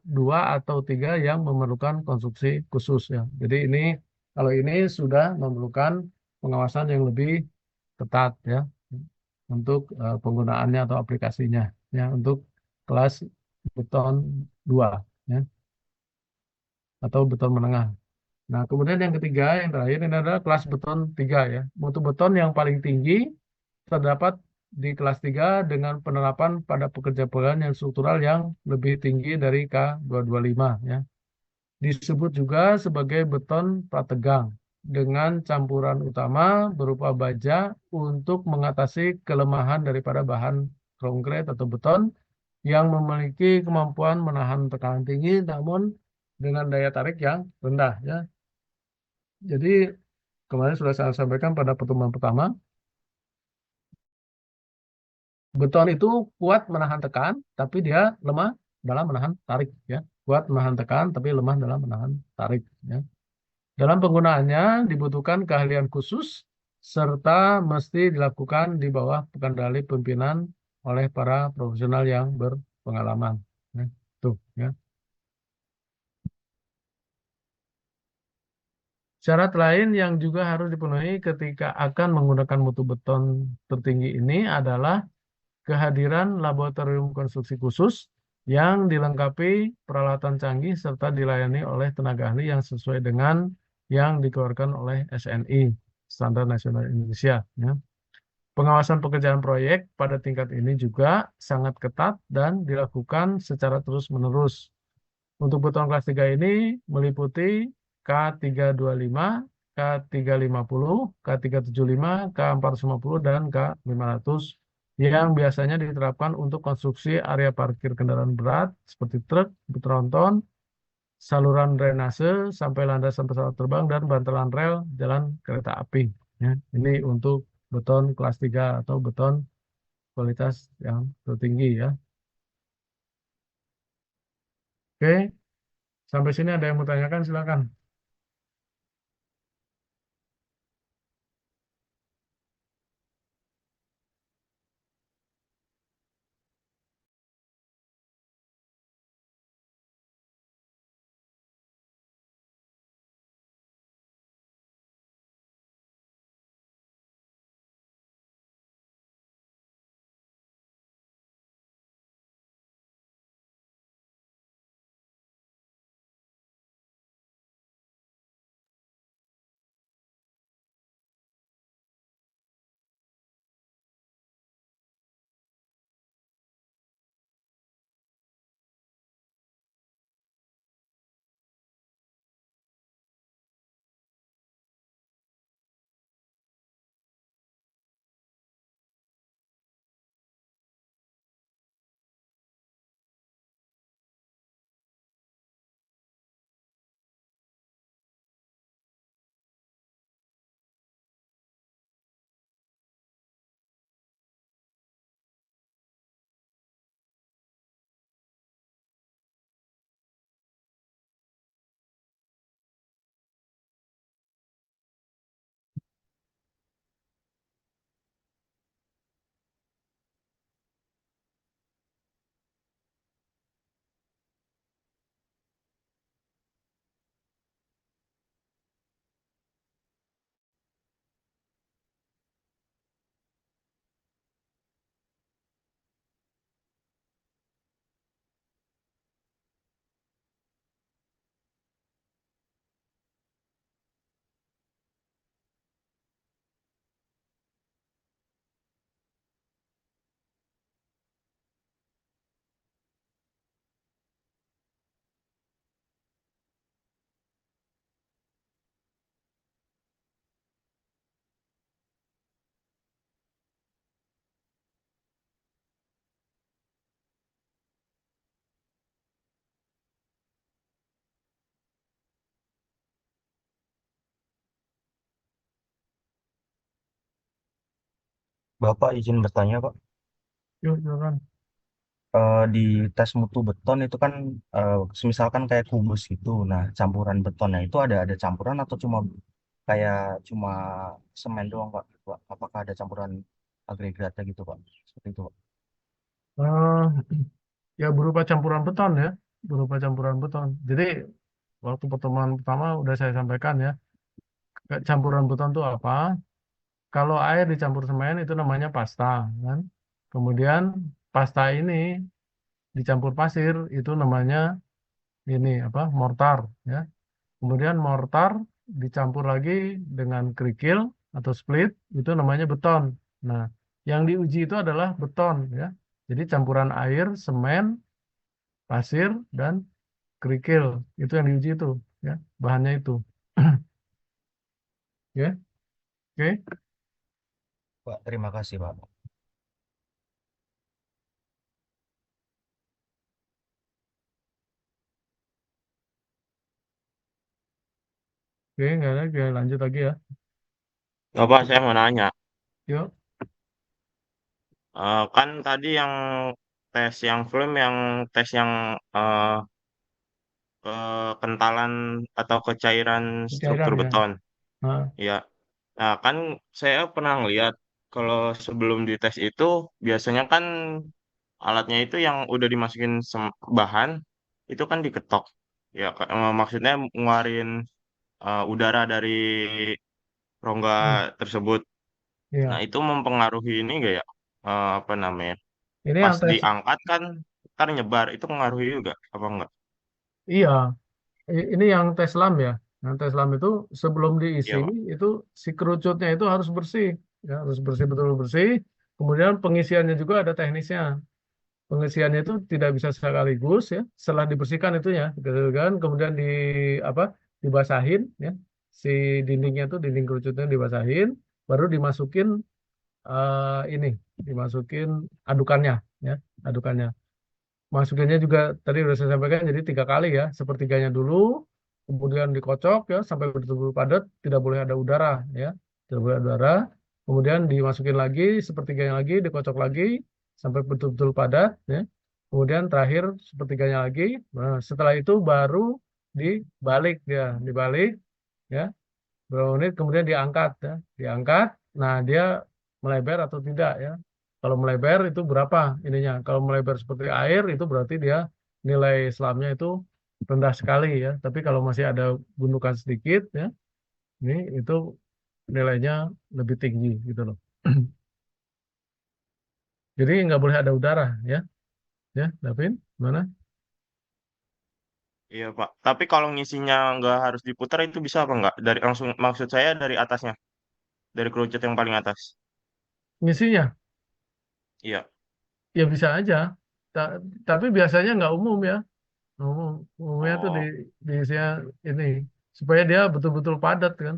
dua atau tiga yang memerlukan konstruksi khusus ya. Jadi ini kalau ini sudah memerlukan pengawasan yang lebih ketat ya untuk penggunaannya atau aplikasinya ya untuk kelas beton 2 ya atau beton menengah. Nah, kemudian yang ketiga, yang terakhir ini adalah kelas beton 3 ya. Mutu beton yang paling tinggi terdapat di kelas 3 dengan penerapan pada pekerjaan yang struktural yang lebih tinggi dari K225 ya. Disebut juga sebagai beton prategang dengan campuran utama berupa baja untuk mengatasi kelemahan daripada bahan konkret atau beton yang memiliki kemampuan menahan tekanan tinggi namun dengan daya tarik yang rendah ya. Jadi kemarin sudah saya sampaikan pada pertemuan pertama, beton itu kuat menahan tekan, tapi dia lemah dalam menahan tarik ya. Kuat menahan tekan, tapi lemah dalam menahan tarik ya. Dalam penggunaannya dibutuhkan keahlian khusus serta mesti dilakukan di bawah kendali pimpinan oleh para profesional yang berpengalaman. Ya. Tuh ya. Syarat lain yang juga harus dipenuhi ketika akan menggunakan mutu beton tertinggi ini adalah kehadiran laboratorium konstruksi khusus yang dilengkapi peralatan canggih serta dilayani oleh tenaga ahli yang sesuai dengan yang dikeluarkan oleh SNI, Standar Nasional Indonesia. Ya. Pengawasan pekerjaan proyek pada tingkat ini juga sangat ketat dan dilakukan secara terus-menerus. Untuk beton kelas 3 ini meliputi K325, K350, K375, K450, dan K500 yang biasanya diterapkan untuk konstruksi area parkir kendaraan berat seperti truk, tronton, saluran drainase, sampai landasan pesawat terbang, dan bantalan rel jalan kereta api. Ya, ini untuk beton kelas 3 atau beton kualitas yang tertinggi ya. Oke, sampai sini ada yang mau tanyakan silakan. Bapak izin bertanya, Pak. Yuk, silakan. Di tes mutu beton itu kan misalkan kayak kubus gitu. Nah, campuran betonnya itu ada campuran atau kayak cuma semen doang, Pak? Pak, apakah ada campuran agregatnya gitu, Pak? Seperti itu, Pak. Eh, ya berupa campuran beton ya, berupa campuran beton. Jadi waktu pertemuan pertama udah saya sampaikan ya, campuran beton itu apa? Kalau air dicampur semen itu namanya pasta, kan? Kemudian pasta ini dicampur pasir itu namanya ini apa? Mortar, ya. Kemudian mortar dicampur lagi dengan kerikil atau split itu namanya beton. Nah, yang diuji itu adalah beton, ya. Jadi campuran air, semen, pasir, dan kerikil itu yang diuji itu, ya. Bahannya itu, ya. Oke, Pak, terima kasih, Pak. oke, nggak ada, oke, lanjut lagi ya. Nggak, Pak, saya mau nanya. Yuk, Kan tadi yang tes yang film, yang tes yang eh, kekentalan atau kecairan struktur cairan ya. beton. Nah, Ya. Nah, kan saya pernah ngeliat kalau sebelum dites itu biasanya kan alatnya itu yang udah dimasukin bahan itu kan diketok. Ya, maksudnya ngeluarin udara dari rongga hmm, tersebut. Nah, iya. itu mempengaruhi ini nggak ya? Apa namanya? Ini Pas yang tes, diangkat kan ntar nyebar, itu mengaruhi juga apa enggak? iya. Ini yang tes lam ya. Yang tes lam itu sebelum diisi Iya, Pak. itu si kerucutnya itu harus bersih, ya harus bersih betul bersih. Kemudian pengisiannya juga ada teknisnya. Pengisiannya itu tidak bisa sekaligus ya. Setelah dibersihkan itu ya, gitu kan. Kemudian di apa? Dibasahin ya. Si dindingnya itu dinding kerucutnya dibasahin, baru dimasukin ini, dimasukin adukannya ya, adukannya. Masukinnya juga tadi sudah saya sampaikan jadi 3 kali ya, sepertiganya dulu, kemudian dikocok ya sampai betul-betul padat, tidak boleh ada udara ya, tidak boleh ada udara. Kemudian dimasukin lagi sepertiganya lagi, dikocok lagi sampai betul-betul padat ya. Kemudian terakhir sepertiganya lagi. Nah, setelah itu baru dibalik ya, dibalik ya, beberapa menit kemudian diangkat ya, diangkat. Nah, dia melebar atau tidak ya. Kalau melebar itu berapa ininya? Kalau melebar seperti air itu berarti dia nilai selamnya itu rendah sekali ya. Tapi kalau masih ada gundukan sedikit ya, ini itu nilainya lebih tinggi gitu loh. Jadi nggak boleh ada udara ya, ya, Davin, mana? Iya, Pak. Tapi kalau ngisinya nggak harus diputar itu bisa apa enggak? Dari langsung, maksud saya dari atasnya, dari kerucut yang paling atas. Ngisinya Iya. ya bisa aja, Ta- tapi biasanya nggak umum ya. Umumnya tuh Oh, di isinya ini supaya dia betul-betul padat kan.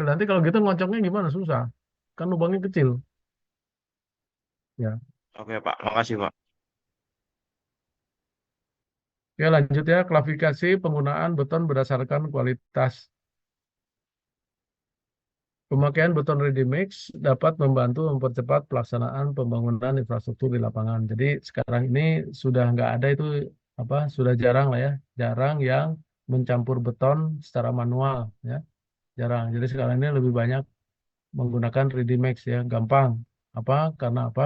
Nanti kalau gitu ngocoknya gimana susah. Kan lubangnya kecil. Ya. oke, Pak. Makasih, Pak. Ya lanjut ya klasifikasi penggunaan beton berdasarkan kualitas. Pemakaian beton ready mix dapat membantu mempercepat pelaksanaan pembangunan infrastruktur di lapangan. Jadi sekarang ini sudah nggak ada itu apa sudah jarang lah ya, jarang yang mencampur beton secara manual ya, jarang. Jadi sekarang ini lebih banyak menggunakan ready mix ya, gampang. Apa? Karena apa?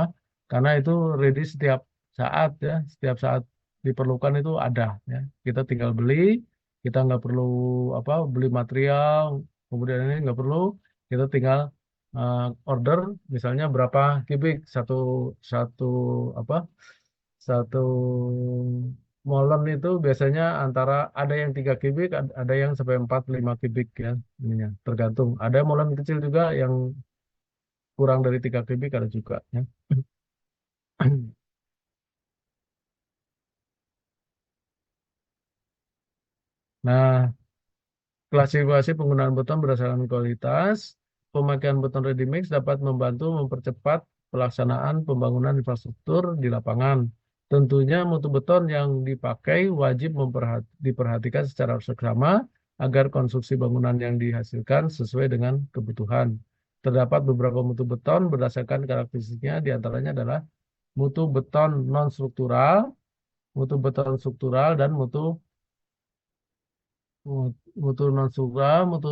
Karena itu ready setiap saat ya, setiap saat diperlukan itu ada ya. Kita tinggal beli, kita nggak perlu apa beli material, kemudian ini nggak perlu, kita tinggal eh, order misalnya berapa kubik satu satu apa satu molen itu biasanya antara ada yang 3 kubik, ada yang sampai 4 5 kubik ya, ininya tergantung. Ada molen kecil juga yang kurang dari 3 kubik ada juga ya. Nah, klasifikasi penggunaan beton berdasarkan kualitas, pemakaian beton ready mix dapat membantu mempercepat pelaksanaan pembangunan infrastruktur di lapangan. Tentunya mutu beton yang dipakai wajib diperhatikan secara seksama agar konstruksi bangunan yang dihasilkan sesuai dengan kebutuhan. Terdapat beberapa mutu beton berdasarkan karakteristiknya, diantaranya adalah mutu beton non-struktural, mutu beton struktural, dan mutu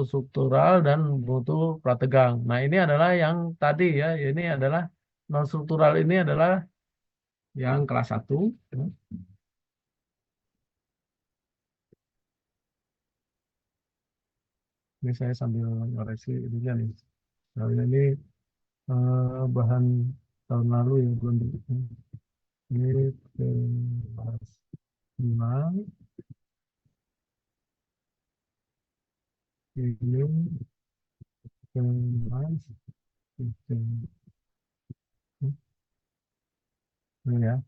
struktural dan mutu prategang. Nah, ini adalah yang tadi ya, ini adalah non-struktural, ini adalah yang kelas 1. Ini saya sambil ngoreksi ininya nih. Nah, ini bahan tahun lalu ya, belum ini kelas 5. Ini kelas ini ya.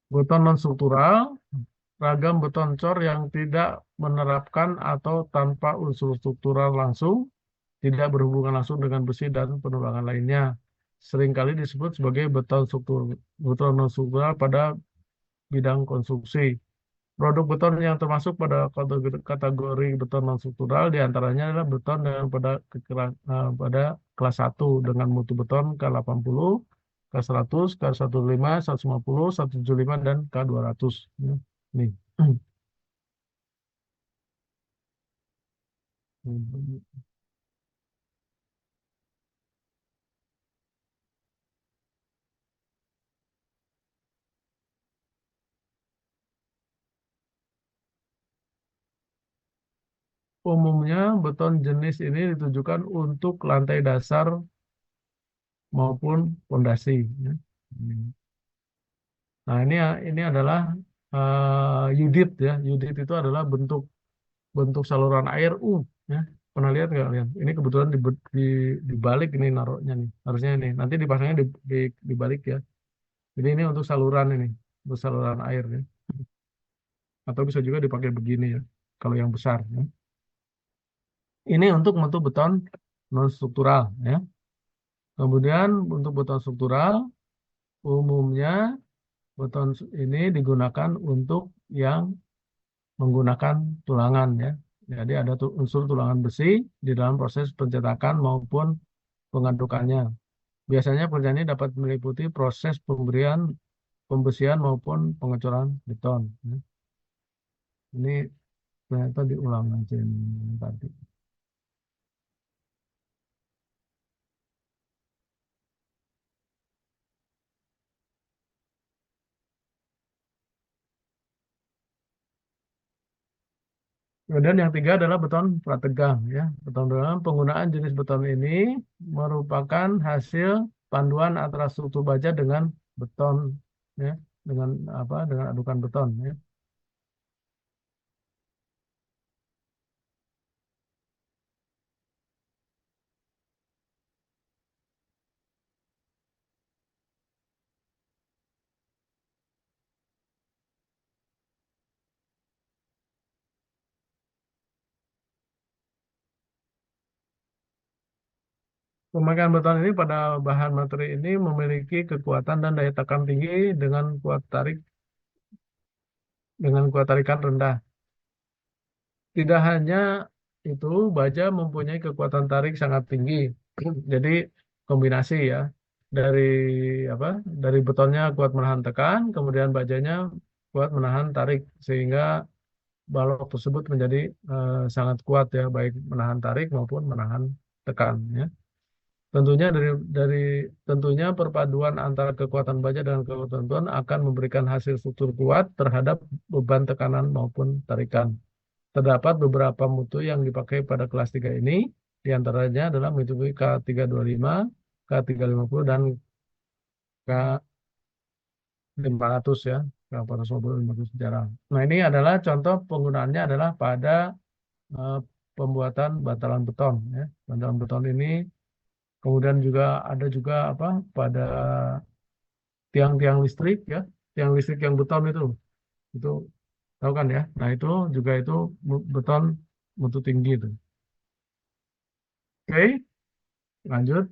Beton non-struktural, ragam beton cor yang tidak menerapkan atau tanpa unsur struktural langsung, tidak berhubungan langsung dengan besi dan penulangan lainnya. Seringkali disebut sebagai beton non-struktural pada bidang konstruksi. Produk beton yang termasuk pada kategori beton non-struktural diantaranya adalah beton dengan pada kelas 1 dengan mutu beton K80, K100, K105, 150, 175, dan K200. Nih. Umumnya beton jenis ini ditujukan untuk lantai dasar maupun fondasi. Ya. Nah, ini adalah yudit ya. Yudit itu adalah bentuk bentuk saluran air ya. Pernah lihat nggak kalian? Ini kebetulan dibalik ini naruhnya nih. Harusnya ini. Nanti dipasangnya dibalik ya. Jadi ini untuk saluran ini, untuk saluran air ya. Atau bisa juga dipakai begini ya. Kalau yang besar ya. Ini untuk bentuk beton non struktural ya. Kemudian untuk beton struktural umumnya beton ini digunakan untuk yang menggunakan tulangan ya. Jadi ada unsur tulangan besi di dalam proses pencetakan maupun pengadukannya. Biasanya pekerjaan ini dapat meliputi proses pembesian maupun pengecoran beton. Ini ternyata diulang aja ini tadi. Kemudian yang tiga adalah beton prategang ya. Beton prategang, penggunaan jenis beton ini merupakan hasil panduan antara struktur baja dengan beton ya, dengan dengan adukan beton ya. Pemakaian beton ini pada bahan materi ini memiliki kekuatan dan daya tekan tinggi dengan kuat tarikan rendah. Tidak hanya itu, baja mempunyai kekuatan tarik sangat tinggi. Jadi kombinasi ya dari dari betonnya kuat menahan tekan, kemudian bajanya kuat menahan tarik sehingga balok tersebut menjadi sangat kuat ya, baik menahan tarik maupun menahan tekan ya. Tentunya perpaduan antara kekuatan baja dan kekuatan beton akan memberikan hasil struktur kuat terhadap beban tekanan maupun tarikan. Terdapat beberapa mutu yang dipakai pada kelas 3 ini, diantaranya adalah Mitsubishi K325, K350, dan K500 ya, K450, 500 jarang. Nah, ini adalah contoh penggunaannya adalah pada pembuatan bantalan beton ya. Bantalan beton ini kemudian juga ada juga pada tiang-tiang listrik ya, tiang listrik yang beton itu tahu kan ya. Nah, itu juga itu beton mutu tinggi itu. Oke, lanjut.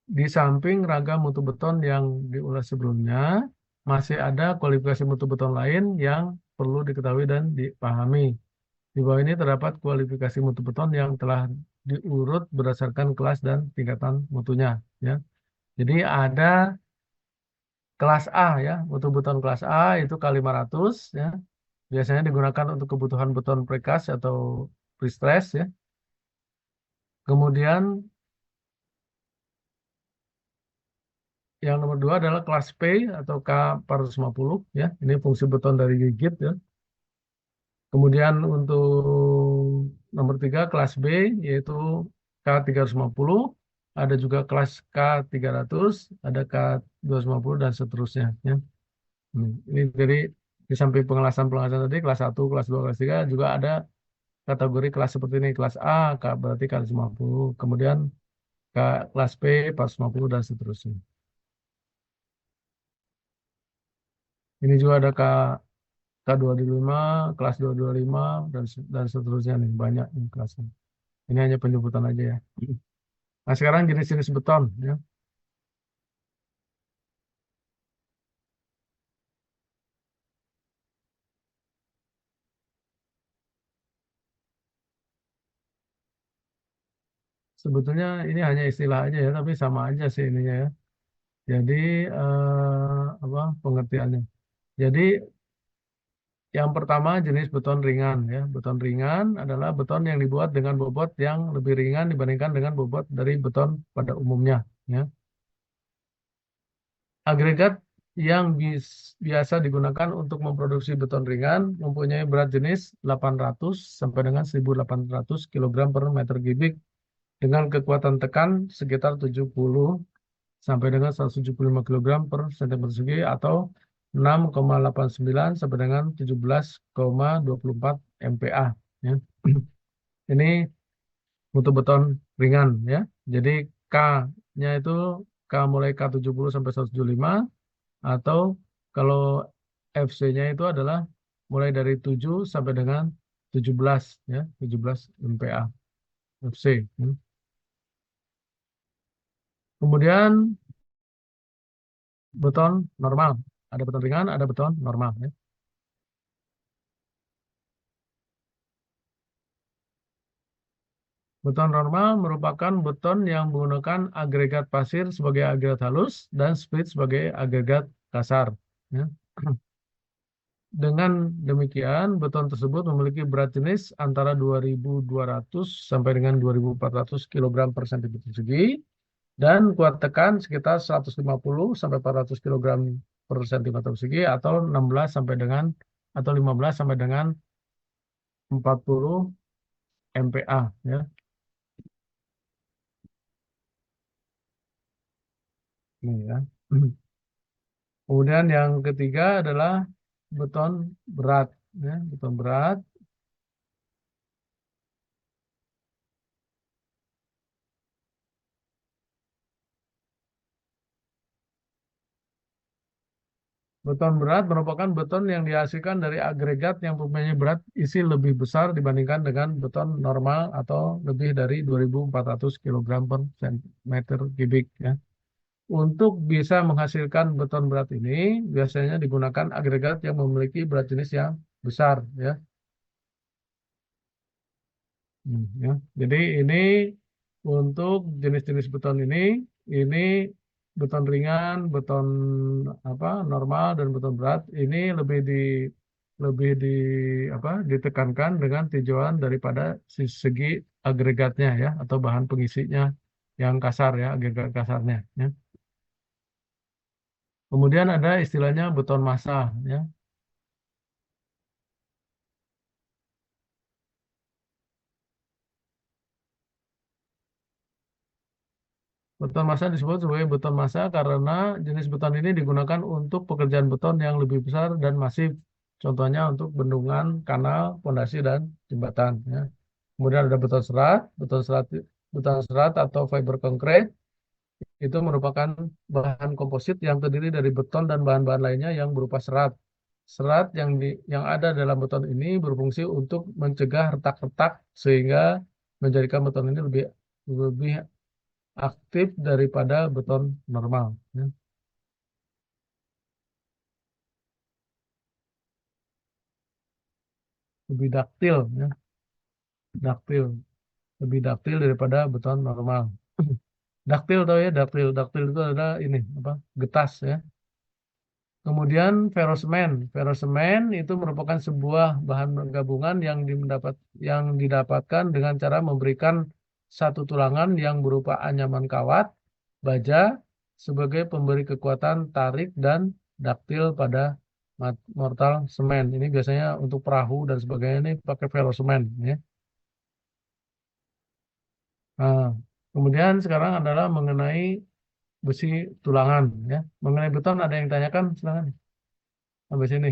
Di samping ragam mutu beton yang diulas sebelumnya, masih ada kualifikasi mutu beton lain yang perlu diketahui dan dipahami. Di bawah ini terdapat kualifikasi mutu beton yang telah diurut berdasarkan kelas dan tingkatan mutunya. Ya. Jadi ada kelas A ya, mutu beton kelas A itu K500 ya. Biasanya digunakan untuk kebutuhan beton precast atau prestress ya. Kemudian yang nomor 2 adalah kelas P atau K450 ya. Ini fungsi beton dari gigit ya. Kemudian untuk nomor 3 kelas B yaitu K350, ada juga kelas K300, ada K250 dan seterusnya ya. Ini jadi di samping pengelasan-pengelasan tadi kelas 1, kelas 2, kelas 3 juga ada kategori kelas seperti ini. Kelas A berarti K50, kemudian kelas B 450 dan seterusnya. Ini juga ada K225, kelas 225 dan seterusnya nih, banyak nih kelasnya. Ini hanya penyebutan aja ya. Nah, sekarang jenis-jenis beton ya. Sebetulnya ini hanya istilah aja ya, tapi sama aja sih ininya ya. Jadi apa pengertiannya? Jadi yang pertama jenis beton ringan ya. Beton ringan adalah beton yang dibuat dengan bobot yang lebih ringan dibandingkan dengan bobot dari beton pada umumnya ya. Agregat yang biasa digunakan untuk memproduksi beton ringan mempunyai berat jenis 800 sampai dengan 1.800 kg per meter kubik dengan kekuatan tekan sekitar 70 sampai dengan 175 kg per cm persegi atau 6,89 sampai dengan 17,24 MPa ya. Ini mutu beton ringan ya. Jadi K-nya itu mulai K70 sampai 175 atau kalau FC-nya itu adalah mulai dari 7 sampai dengan 17 ya, 17 MPa FC. Ya. Kemudian beton normal. Ada beton ringan, ada beton normal ya. Beton normal merupakan beton yang menggunakan agregat pasir sebagai agregat halus dan split sebagai agregat kasar. Ya. Dengan demikian, beton tersebut memiliki berat jenis antara 2.200 sampai dengan 2.400 kg per cm persegi dan kuat tekan sekitar 150 sampai 400 kg per cm persegi atau 16 sampai dengan atau 15 sampai dengan 40 MPa ya. Ini ya. Kemudian yang ketiga adalah beton berat ya, beton berat. Beton berat merupakan beton yang dihasilkan dari agregat yang mempunyai berat isi lebih besar dibandingkan dengan beton normal atau lebih dari 2.400 kg per meter kubik ya. Untuk bisa menghasilkan beton berat ini biasanya digunakan agregat yang memiliki berat jenis yang besar ya. Ya. Jadi ini untuk jenis-jenis beton ini beton ringan, beton apa normal dan beton berat ini lebih di apa ditekankan dengan tinjauan daripada segi agregatnya ya atau bahan pengisinya yang kasar ya, agregat kasarnya ya. Kemudian ada istilahnya beton massa ya. Beton massa disebut sebagai beton massa karena jenis beton ini digunakan untuk pekerjaan beton yang lebih besar dan masif. Contohnya untuk bendungan, kanal, fondasi, dan jembatan. Ya. Kemudian ada beton serat atau fiber concrete itu merupakan bahan komposit yang terdiri dari beton dan bahan-bahan lainnya yang berupa serat. Serat yang ada dalam beton ini berfungsi untuk mencegah retak-retak sehingga menjadikan beton ini lebih aktif daripada beton normal. Ya. Lebih daktil. Ya. daktil, lebih daktil daripada beton normal. Daktil tau ya, daktil. Daktil itu adalah ini apa? Getas ya. Kemudian ferrosemen. Ferrosemen itu merupakan sebuah bahan gabungan yang didapatkan dengan cara memberikan satu tulangan yang berupa anyaman kawat, baja sebagai pemberi kekuatan tarik dan daktil pada mortal semen. Ini biasanya untuk perahu dan sebagainya ini pakai ferrosemen ya. Nah, kemudian sekarang adalah mengenai besi tulangan ya. Mengenai beton ada yang tanyakan silakan sampai sini.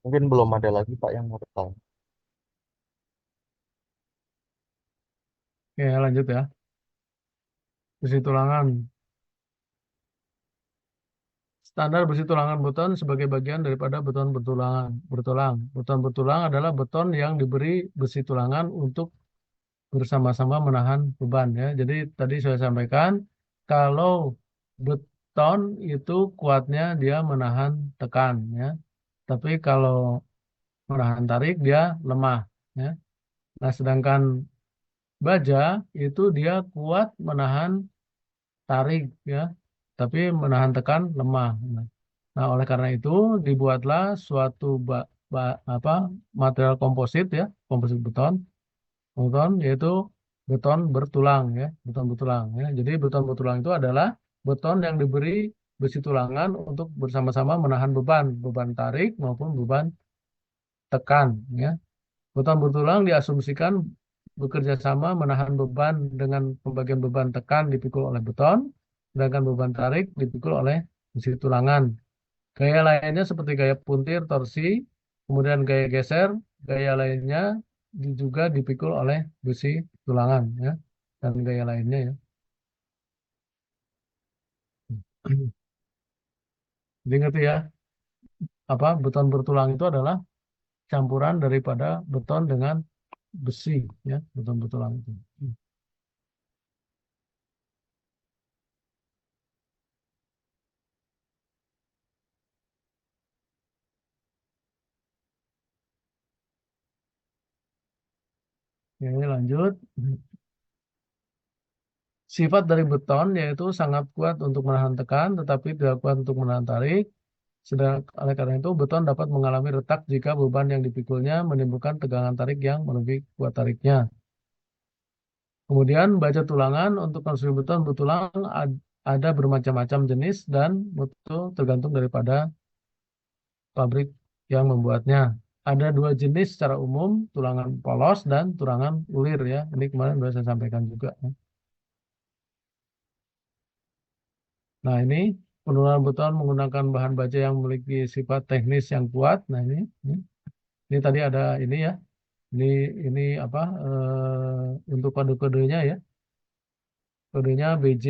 Mungkin belum ada lagi Pak yang mau bertanya. Oke, lanjut ya. Besi tulangan. Standar besi tulangan beton sebagai bagian daripada beton bertulang. Beton bertulang adalah beton yang diberi besi tulangan untuk bersama-sama menahan beban ya. Jadi tadi saya sampaikan kalau beton itu kuatnya dia menahan tekan ya. Tapi kalau menahan tarik dia lemah ya. Nah, sedangkan baja itu dia kuat menahan tarik ya, tapi menahan tekan lemah. Nah, oleh karena itu dibuatlah suatu apa material komposit ya, komposit beton yaitu beton bertulang ya, beton bertulang ya. Jadi beton bertulang itu adalah beton yang diberi besi tulangan untuk bersama-sama menahan beban tarik maupun beban tekan ya. Beton bertulang diasumsikan bekerja sama menahan beban dengan pembagian beban tekan dipikul oleh beton, sedangkan beban tarik dipikul oleh besi tulangan. Gaya lainnya seperti gaya puntir, torsi, kemudian gaya geser, gaya lainnya juga dipikul oleh besi tulangan ya, dan gaya lainnya ya. Jadi ngerti ya, apa beton bertulang itu adalah campuran daripada beton dengan besi ya, beton bertulang itu. Oke, lanjut. Sifat dari beton yaitu sangat kuat untuk menahan tekan, tetapi tidak kuat untuk menahan tarik. Oleh karena itu, beton dapat mengalami retak jika beban yang dipikulnya menimbulkan tegangan tarik yang melebihi kuat tariknya. Kemudian, baja tulangan untuk konstruksi beton bertulang ada bermacam-macam jenis dan mutu tergantung daripada pabrik yang membuatnya. Ada dua jenis secara umum, tulangan polos dan tulangan ulir ya. Ini kemarin sudah saya sampaikan juga ya. Nah, ini penurunan beton menggunakan bahan baja yang memiliki sifat teknis yang kuat. Nah, ini tadi ada ini ya. Ini apa untuk kode-kodenya ya. Kodenya BJ,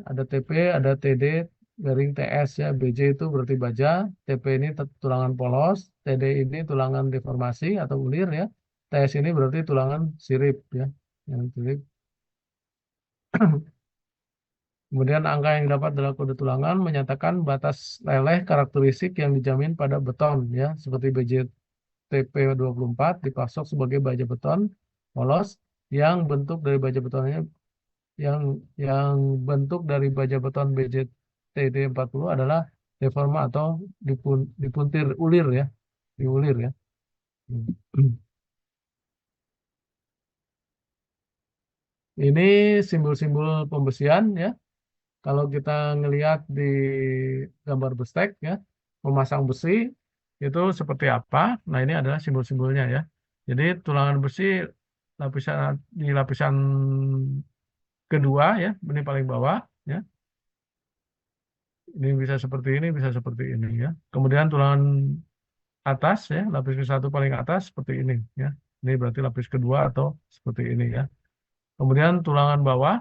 ada TP, ada TD garing TS ya. BJ itu berarti baja, TP ini tulangan polos, TD ini tulangan deformasi atau ulir ya. TS ini berarti tulangan sirip ya. Yang sirip. Kemudian angka yang dapat dalam kode tulangan menyatakan batas leleh karakteristik yang dijamin pada beton ya, seperti BJTP24 dipasok sebagai baja beton polos yang bentuk dari baja betonnya yang bentuk dari baja beton BJTD40 adalah deforma atau dipuntir ulir ya, diulir ya. Ini simbol-simbol pembesian ya. Kalau kita ngelihat di gambar bestek ya, memasang besi itu seperti apa? Nah, ini adalah simbol-simbolnya ya. Jadi tulangan besi lapisan kedua ya, ini paling bawah ya. Ini bisa seperti ini, bisa seperti ini ya. Kemudian tulangan atas ya, lapis ke satu paling atas seperti ini ya. Ini berarti lapis kedua atau seperti ini ya. Kemudian tulangan bawah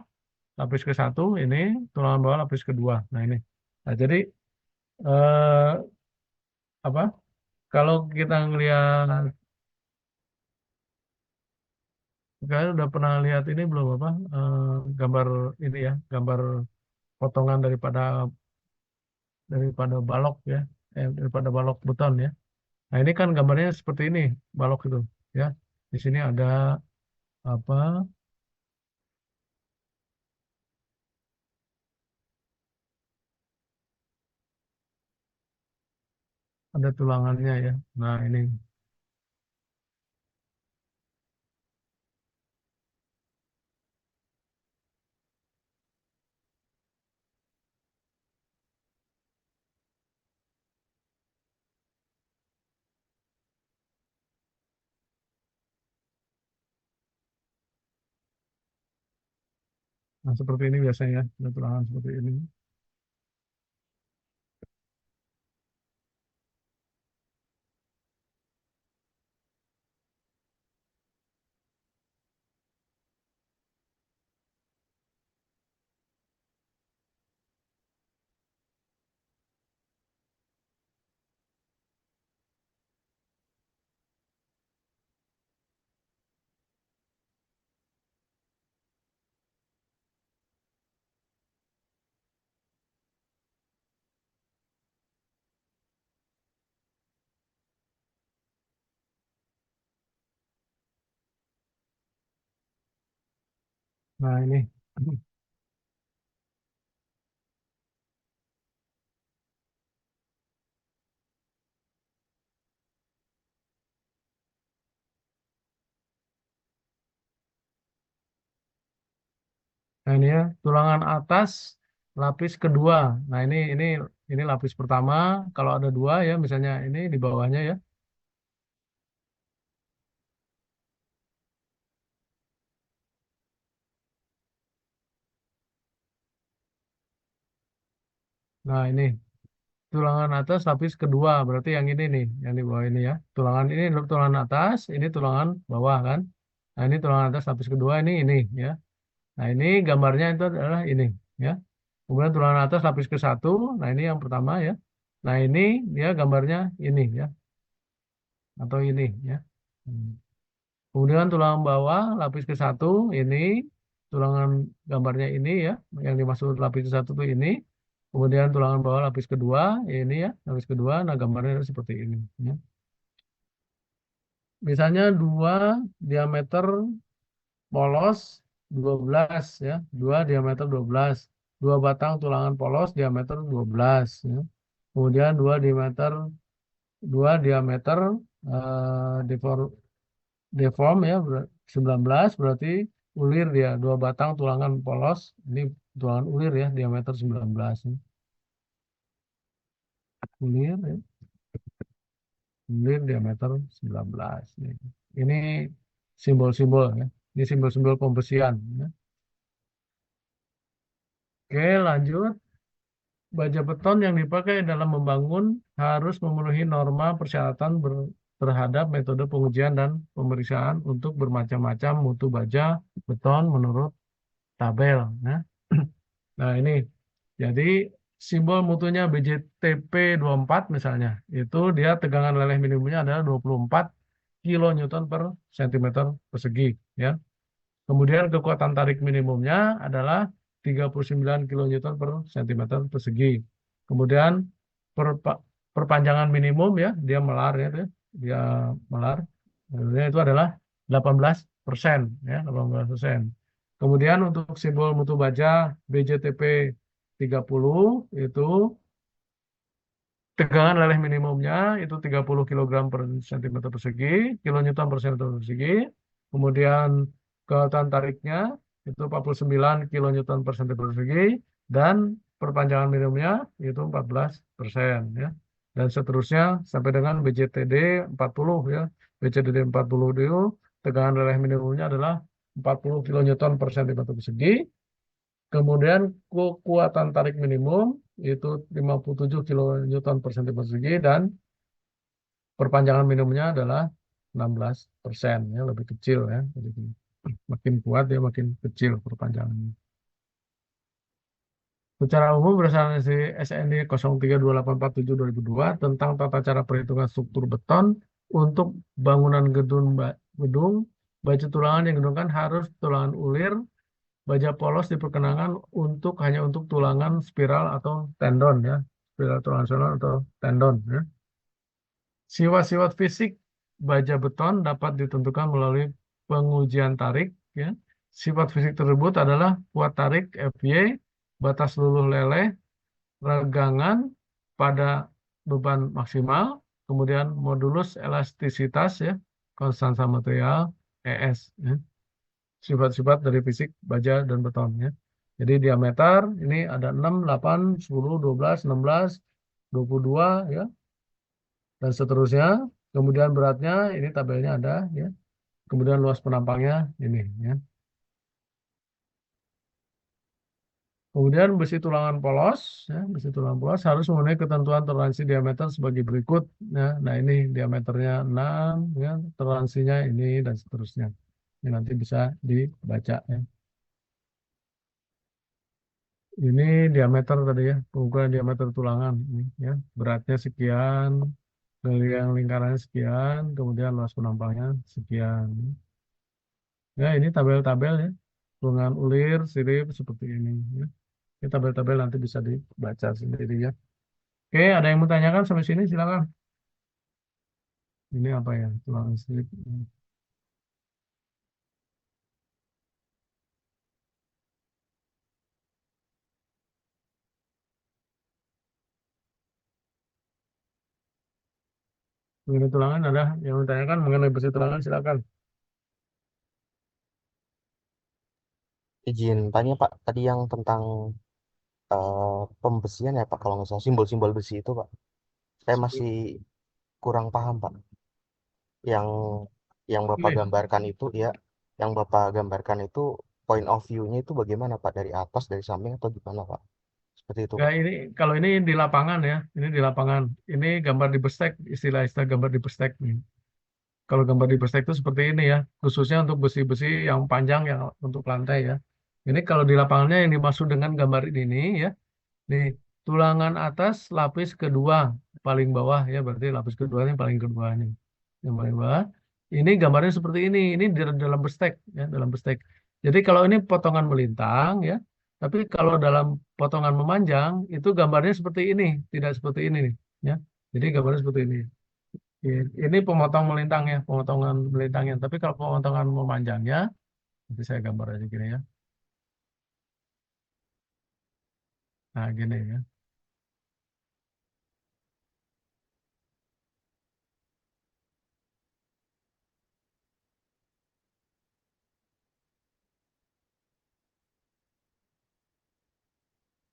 lapis ke satu ini, tulangan bawah lapis kedua. Nah ini. Nah jadi eh, apa? Kalau kita ngelihat, kalian udah pernah lihat ini belum apa? Gambar ini ya, gambar potongan daripada balok ya, daripada balok beton ya. Nah ini kan gambarnya seperti ini, balok itu ya. Di sini ada apa? Ada tulangannya ya. Nah ini. Nah seperti ini biasanya, ada tulangan seperti ini. Nah ini. Nah ini ya, tulangan atas lapis kedua. Nah ini lapis pertama. Kalau ada dua ya, misalnya ini di bawahnya ya. Nah ini tulangan atas lapis kedua, berarti yang ini nih, yang di bawah ini ya. Tulangan ini tulangan atas, ini tulangan bawah kan. Nah ini tulangan atas lapis kedua ini ya. Nah ini gambarnya itu adalah ini ya. Kemudian tulangan atas lapis ke satu. Nah ini yang pertama ya. Nah ini dia gambarnya ini ya, atau ini ya. Hmm. Kemudian tulangan bawah lapis ke satu ini, tulangan gambarnya ini ya, yang dimaksud lapis ke satu itu ini. Kemudian tulangan bawah lapis kedua ini ya, lapis kedua. Nah gambarnya seperti ini. Ya. Misalnya dua diameter polos 12 ya, dua diameter 12, dua batang tulangan polos diameter 12 ya. Kemudian dua diameter deform ya 19 berarti ulir dia, dua batang tulangan polos ini tulangan ulir ya, diameter 19 ya. Ulir ya, ulir diameter 19 ya. Ini simbol-simbol ya, ini simbol-simbol pembesian ya. Oke lanjut. Baja beton yang dipakai dalam membangun harus memenuhi norma persyaratan terhadap metode pengujian dan pemeriksaan untuk bermacam-macam mutu baja beton menurut tabel. Ya. Nah ini, jadi simbol mutunya BJTP 24 misalnya, itu dia tegangan leleh minimumnya adalah 24 kilonewton per sentimeter persegi. Ya. Kemudian kekuatan tarik minimumnya adalah 39 kilonewton per sentimeter persegi. Kemudian perpanjangan minimum ya, dia melar ya, dia melar. Itu adalah 18% ya, 18%. Kemudian untuk simbol mutu baja BJTP 30 itu tegangan leleh minimumnya itu 30 kilogram per sentimeter persegi, kilonewton per sentimeter persegi. Kemudian kekuatan tariknya itu 49 kilonewton per sentimeter persegi dan perpanjangan minimumnya itu 14% ya. Dan seterusnya sampai dengan BJTD 40 ya. BJTD 40 itu tegangan releh minimumnya adalah 40 kilonewton per sentimeter persegi. Kemudian kekuatan tarik minimum itu 57 kilonewton per sentimeter persegi dan perpanjangan minimumnya adalah 16%, ya, lebih kecil ya. Jadi makin kuat dia makin kecil perpanjangannya. Secara umum berdasarkan SND 032847/2002 tentang tata cara perhitungan struktur beton untuk bangunan gedung, baja tulangan yang didengungkan harus tulangan ulir, baja polos diperkenankan hanya untuk tulangan spiral atau tendon, ya, spiral tulangan spiral atau tendon, ya. Sifat-sifat fisik baja beton dapat ditentukan melalui pengujian tarik, ya. Sifat fisik tersebut adalah kuat tarik FY, batas luluh leleh, regangan pada beban maksimal, kemudian modulus elastisitas, ya, konstansa material ES, ya. Sifat-sifat dari fisik baja dan beton, ya. Jadi diameter ini ada 6, 8, 10, 12, 16, 22, ya, dan seterusnya. Kemudian beratnya ini tabelnya ada, ya. Kemudian luas penampangnya ini, ya. Kemudian besi tulangan polos, ya, besi tulangan polos harus memenuhi ketentuan toleransi diameter sebagai berikut, ya. Nah, ini diameternya 6, ya, toleransinya ini dan seterusnya. Ini nanti bisa dibaca, ya. Ini diameter tadi, ya, pengukuran diameter tulangan ini, ya. Beratnya sekian, yang lingkarannya sekian, kemudian luas penampangnya sekian. Ya, ini tabel-tabel, ya. Tulangan ulir, sirip seperti ini, ya. Ini tabel-tabel nanti bisa dibaca sendiri, ya. Oke, ada yang mau tanyakan sampai sini? Silakan. Ini apa ya? Tulang listrik. Mengenai tulangan ada yang mau tanyakan mengenai besi tulangan? Silakan. Izin tanya Pak, tadi yang tentang pembesian ya Pak, kalau nggak salah simbol-simbol besi itu Pak. Saya masih kurang paham Pak. Yang Bapak Oke. gambarkan itu ya, yang Bapak gambarkan itu point of view-nya itu bagaimana Pak? Dari atas, dari samping atau gimana Pak? Seperti itu Ya, Pak. ini kalau ini di lapangan, ya. Ini di lapangan. Ini gambar di bestek, istilah-istilah gambar di bestek nih. Kalau gambar di bestek itu seperti ini, ya. Khususnya untuk besi-besi yang panjang yang untuk lantai, ya. Ini kalau di lapangannya yang dimaksud dengan gambar ini, ya. Nih, tulangan atas lapis kedua paling bawah, ya, berarti lapis kedua ini paling kedua nih. Yang paling bawah. Ini gambarnya seperti ini. Ini di dalam bestek, ya, dalam bestek. Jadi kalau ini potongan melintang, ya. Tapi kalau dalam potongan memanjang itu gambarnya seperti ini, tidak seperti ini nih, ya. Jadi gambarnya seperti ini. Ini pemotong melintang, ya, pemotongan melintangnya. Tapi kalau pemotongan memanjangnya, nanti saya gambar aja gini, ya. Nah, gini, ya.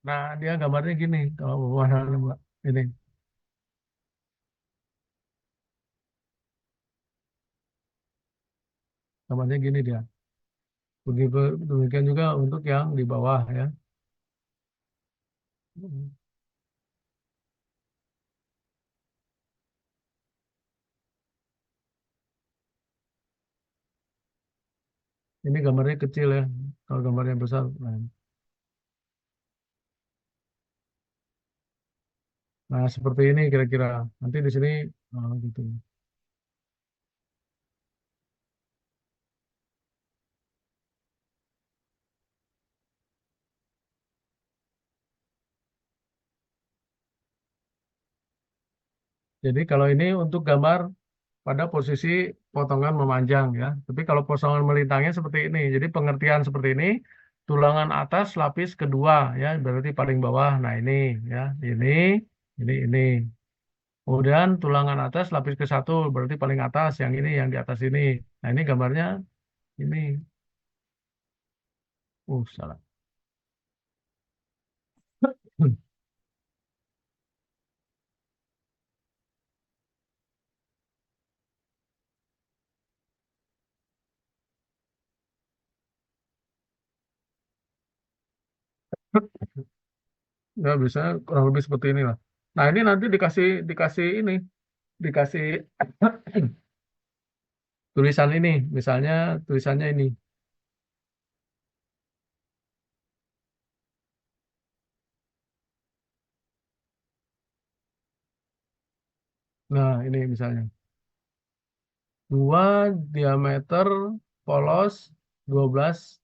Nah, dia gambarnya gini, kalau bawah ini. Gambarnya gini dia. Begitu demikian juga untuk yang di bawah, ya. Ini gambarnya kecil, ya. Kalau gambarnya besar, nah, seperti ini kira-kira. Nanti di sini gitu. Jadi kalau ini untuk gambar pada posisi potongan memanjang, ya. Tapi kalau potongan melintangnya seperti ini. Jadi pengertian seperti ini, tulangan atas lapis kedua, ya, berarti paling bawah. Nah, ini, ya, ini. Kemudian tulangan atas lapis ke satu, berarti paling atas, yang ini, yang di atas ini. Nah, ini gambarnya ini. Salah. Ya, biasanya kurang lebih seperti inilah. Nah, ini nanti dikasih dikasih ini, dikasih tulisan ini, misalnya tulisannya ini. Nah, ini misalnya 2 diameter polos 12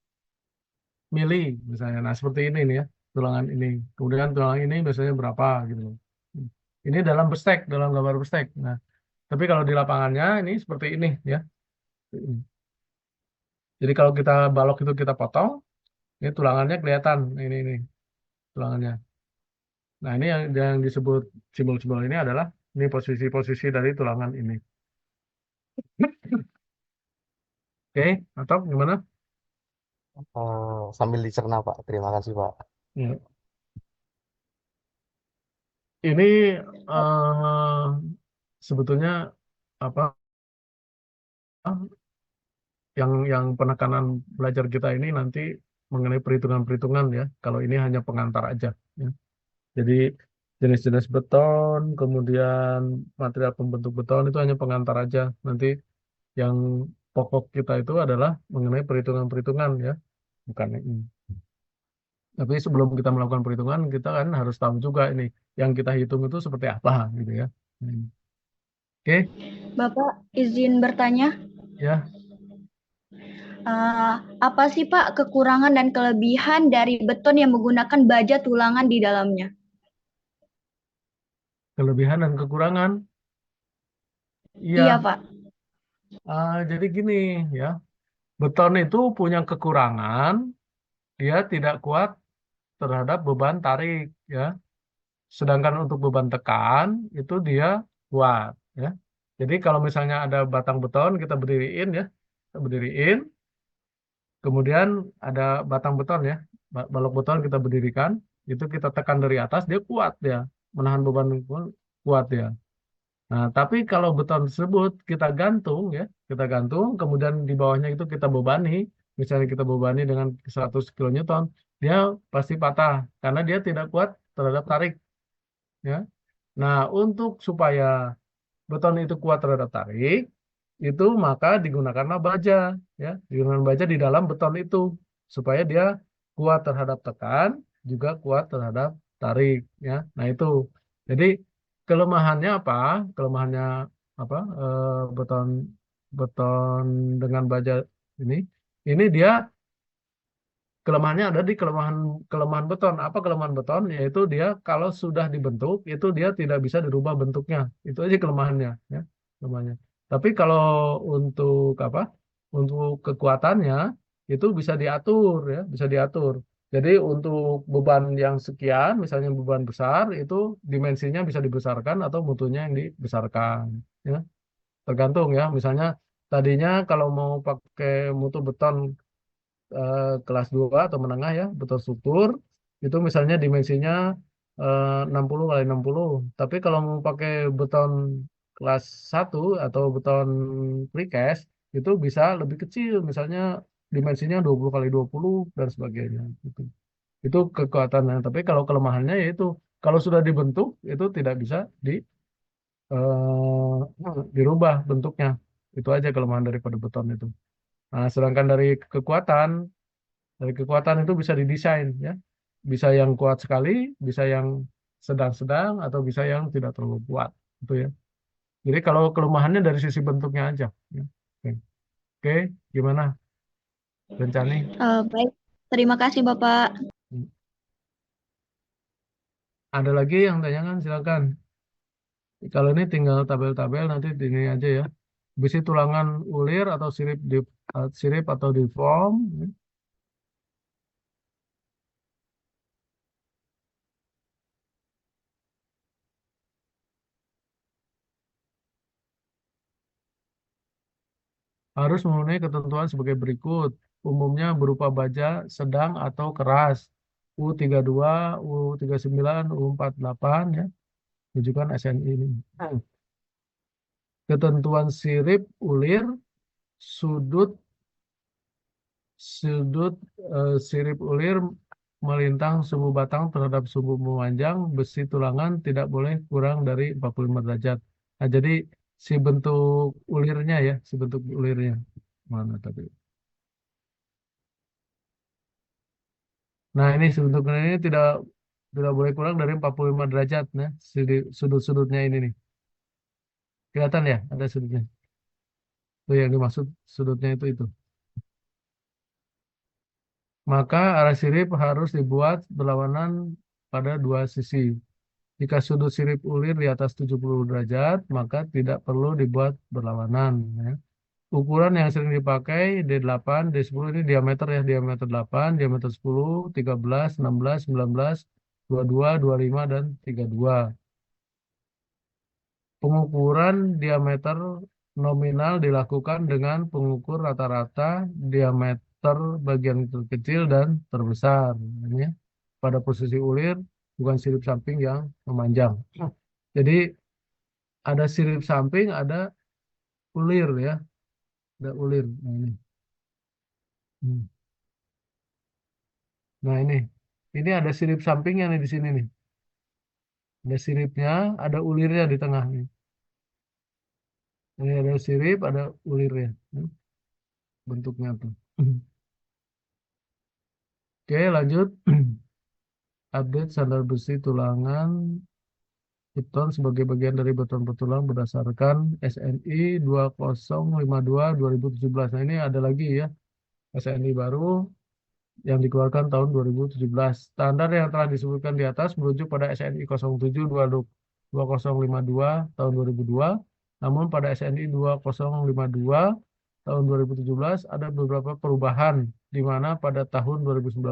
mili misalnya. Nah, seperti ini nih ya, tulangan ini. Kemudian tulangan ini biasanya berapa gitu loh. Ini dalam bestek, dalam gambar bestek. Nah, tapi kalau di lapangannya ini seperti ini ya. Jadi kalau kita balok itu kita potong, ini tulangannya kelihatan. Ini tulangannya. Nah, ini yang disebut simbol-simbol ini adalah ini posisi-posisi dari tulangan ini. Oke, atau gimana? Sambil dicerna Pak. Terima kasih Pak. Ya. Ini eh, sebetulnya apa yang penekanan belajar kita ini nanti mengenai perhitungan-perhitungan ya. Kalau ini hanya pengantar aja. Ya. Jadi jenis-jenis beton, kemudian material pembentuk beton itu hanya pengantar aja. Nanti yang pokok kita itu adalah mengenai perhitungan-perhitungan ya, bukan ini. Tapi sebelum kita melakukan perhitungan, kita kan harus tahu juga ini yang kita hitung itu seperti apa gitu ya. Oke, Bapak izin bertanya, ya. apa sih Pak kekurangan dan kelebihan dari beton yang menggunakan baja tulangan di dalamnya? Kelebihan dan kekurangan. Iya, Iya Pak. jadi gini ya, beton itu punya kekurangan, dia tidak kuat terhadap beban tarik ya. Sedangkan untuk beban tekan itu dia kuat ya. Jadi kalau misalnya ada batang beton kita berdiriin ya, kita berdiriin, kemudian ada batang beton ya, balok beton kita berdirikan, itu kita tekan dari atas dia kuat ya, menahan beban kuat ya. Nah, tapi kalau beton tersebut kita gantung ya, kita gantung, kemudian di bawahnya itu kita bebani, misalnya kita bebani dengan 100 kilonewton, dia pasti patah karena dia tidak kuat terhadap tarik ya. Nah, untuk supaya beton itu kuat terhadap tarik, itu maka digunakanlah baja ya, digunakan baja di dalam beton itu supaya dia kuat terhadap tekan, juga kuat terhadap tarik ya. Nah, itu. Jadi kelemahannya apa? Kelemahannya apa? Beton beton dengan baja ini dia kelemahannya ada di kelemahan kelemahan beton. Apa kelemahan beton? Yaitu dia kalau sudah dibentuk itu dia tidak bisa dirubah bentuknya. Itu aja kelemahannya ya, kelemahannya. Tapi kalau untuk apa? Untuk kekuatannya itu bisa diatur ya, bisa diatur. Jadi untuk beban yang sekian, misalnya beban besar itu dimensinya bisa dibesarkan atau mutunya yang dibesarkan ya. Tergantung ya. Misalnya tadinya kalau mau pakai mutu beton kelas 2 atau menengah ya, beton struktur, itu misalnya dimensinya 60 kali 60. Tapi kalau mau pakai beton kelas 1 atau beton precast, itu bisa lebih kecil, misalnya dimensinya 20 kali 20 dan sebagainya. Itu kekuatannya. Tapi kalau kelemahannya yaitu kalau sudah dibentuk, itu tidak bisa dirubah bentuknya. Itu aja kelemahan daripada beton itu. Nah, sedangkan dari kekuatan itu bisa didesain ya. Bisa yang kuat sekali, bisa yang sedang-sedang atau bisa yang tidak terlalu kuat itu ya. Jadi kalau kelemahannya dari sisi bentuknya aja ya. Oke. Oke, gimana Rencani? Baik, terima kasih Bapak. Ada lagi yang tanyakan silakan. Kalau ini tinggal tabel-tabel nanti ini aja ya. Besi tulangan ulir atau sirip atau deform ya. Harus memenuhi ketentuan sebagai berikut. Umumnya berupa baja sedang atau keras. U32, U39, U48 ya. Rujukan SNI ini. Ketentuan sirip ulir, sudut sudut sirip ulir melintang sumbu batang terhadap sumbu memanjang, besi tulangan tidak boleh kurang dari 45 derajat. Nah, jadi si bentuk ulirnya ya, si bentuk ulirnya. Mana tadi? Nah, ini si bentuk ulirnya ini tidak boleh kurang dari 45 derajat, nah, sudut-sudutnya ini nih. Kelihatan ya, ada sudutnya. Itu yang dimaksud sudutnya itu. Maka arah sirip harus dibuat berlawanan pada dua sisi. Jika sudut sirip ulir di atas 70 derajat, maka tidak perlu dibuat berlawanan. Ya. Ukuran yang sering dipakai D8, D10 ini diameter ya, diameter 8, diameter 10, 13, 16, 19, 22, 25, dan 32. Pengukuran diameter nominal dilakukan dengan pengukur rata-rata diameter bagian terkecil dan terbesar. Ya. Pada posisi ulir, bukan sirip samping yang memanjang. Jadi ada sirip samping, ada ulir ya, ada ulir. Nah ini, Hmm. Nah ini ada sirip sampingnya nih di sini nih. Ada siripnya, ada ulirnya di tengah nih. Ini ada sirip, ada ulirnya. Bentuknya tuh. Oke, lanjut. Update standar besi tulangan beton sebagai bagian dari beton petulang berdasarkan SNI 2052-2017. Nah, ini ada lagi ya, SNI baru yang dikeluarkan tahun 2017. Standar yang telah disebutkan di atas merujuk pada SNI 07-2052 tahun 2002. Namun pada SNI 2052 tahun 2017 ada beberapa perubahan, di mana pada tahun 2019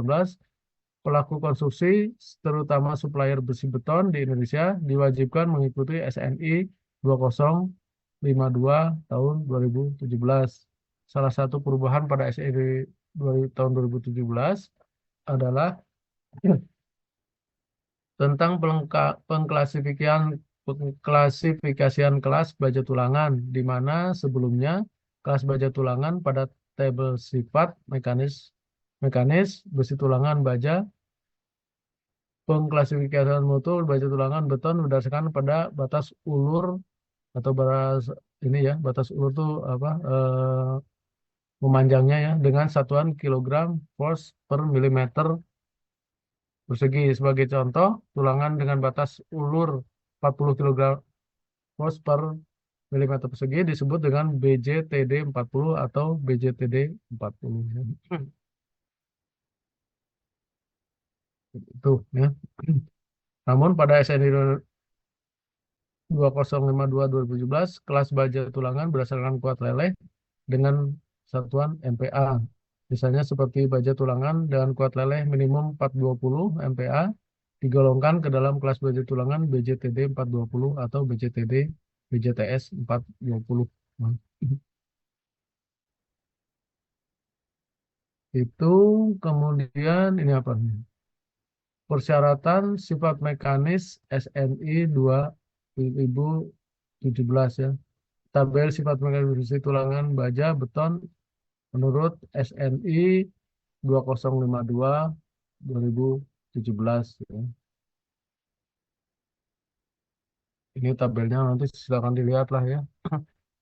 pelaku konstruksi, terutama supplier besi beton di Indonesia, diwajibkan mengikuti SNI 2052 tahun 2017. Salah satu perubahan pada SNI tahun 2017 adalah tentang pengklasifikasian kelas baja tulangan, di mana sebelumnya kelas baja tulangan pada tabel sifat mekanis besi tulangan baja. Pengklasifikasian mutu baja tulangan beton berdasarkan pada batas ulur atau batas ulur tuh apa, memanjangnya ya, dengan satuan kilogram force per milimeter persegi. Sebagai contoh, tulangan dengan batas ulur 40 kilogram force per milimeter persegi disebut dengan BJTD 40 atau BJTD 40. Itu ya. Namun pada SNI 2052-2017, kelas baja tulangan berdasarkan kuat leleh dengan satuan MPa. Misalnya seperti baja tulangan dengan kuat leleh minimum 420 MPa digolongkan ke dalam kelas baja tulangan BJTD 420 atau BJTS 420. Nah, itu kemudian ini apa nih? Persyaratan sifat mekanis SNI 2017 ya. Tabel sifat mekanis besi tulangan baja beton menurut SNI 2052 2017 ya. Ini tabelnya nanti silakan dilihat lah ya.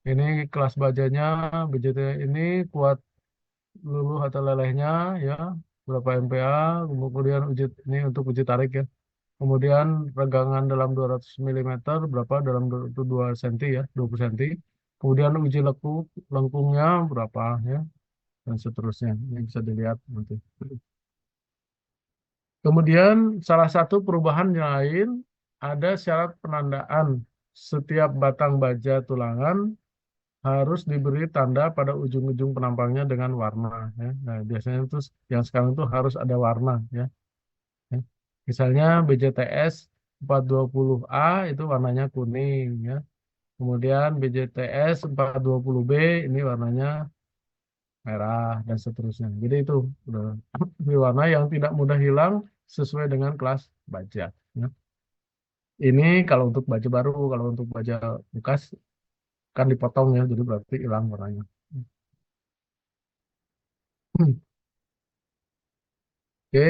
Ini kelas bajanya BJT ini kuat luluh atau lelehnya ya, berapa MPa, kemudian ini untuk uji tarik ya. Kemudian regangan dalam 200 mm berapa dalam 2 cm ya, 20 cm. Kemudian uji lengkungnya berapa ya, dan seterusnya. Ini bisa dilihat nanti. Kemudian salah satu perubahan yang lain ada syarat penandaan. Setiap batang baja tulangan harus diberi tanda pada ujung-ujung penampangnya dengan warna. Ya. Nah, biasanya itu yang sekarang itu harus ada warna. Ya. Ya. Misalnya BJTS 420A itu warnanya kuning. Ya. Kemudian BJTS 420B ini warnanya merah dan seterusnya. Jadi itu warna yang tidak mudah hilang sesuai dengan kelas baja. Ya. Ini kalau untuk baja baru, kalau untuk baja bekas kan dipotong ya, jadi berarti hilang warnanya. Oke,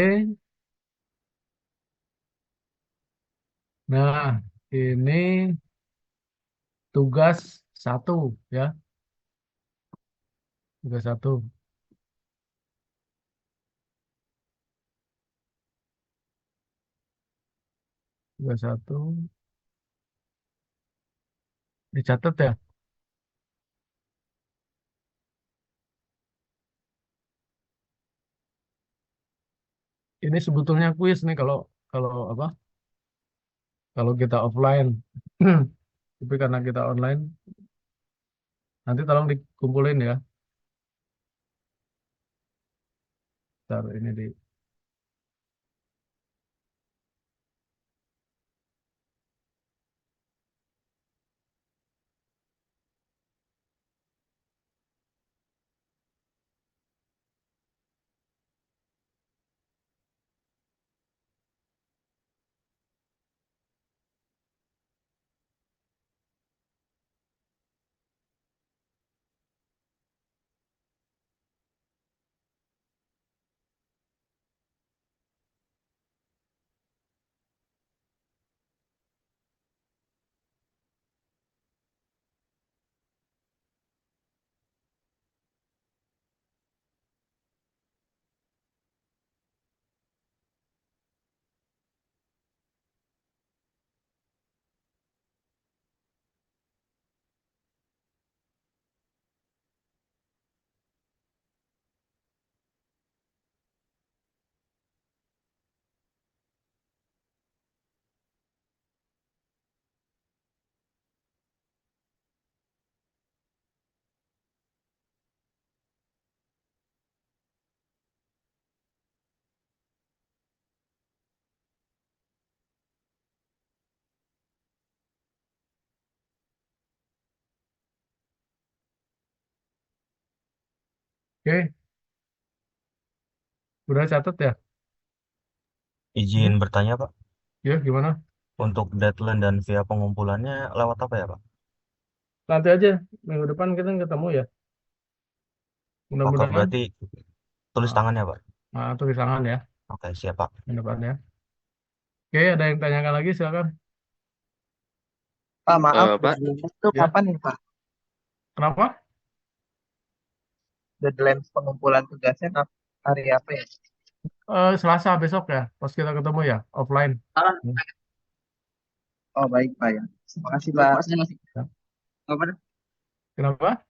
Nah, ini tugas satu ya, tugas satu. Tugas satu dicatat ya. Ini sebetulnya kuis nih kalau kalau apa? Kalau kita offline. Tapi karena kita online, nanti tolong dikumpulin ya. Ntar ini di Oke, udah catat ya? Izin Hmm? bertanya, Pak. Ya, gimana? Untuk deadline dan via pengumpulannya lewat apa ya, Pak? Nanti aja minggu depan kita ketemu ya. Oke, Mudah-mudahan berarti tulis ah, tangan ya, Pak? tulis tangan ya Oke, siap, Pak. minggu depan ya. Oke, ada yang tanyakan lagi silakan. Pak, maaf, Pak, deadline itu Ya, kapan nih, Pak? kenapa? Deadline pengumpulan tugasnya hari apa ya? Selasa besok ya, pas kita ketemu ya, offline. Hmm. Oh, baik, Pak ya. Terima kasih, Pak. Ya. Apa? Kenapa?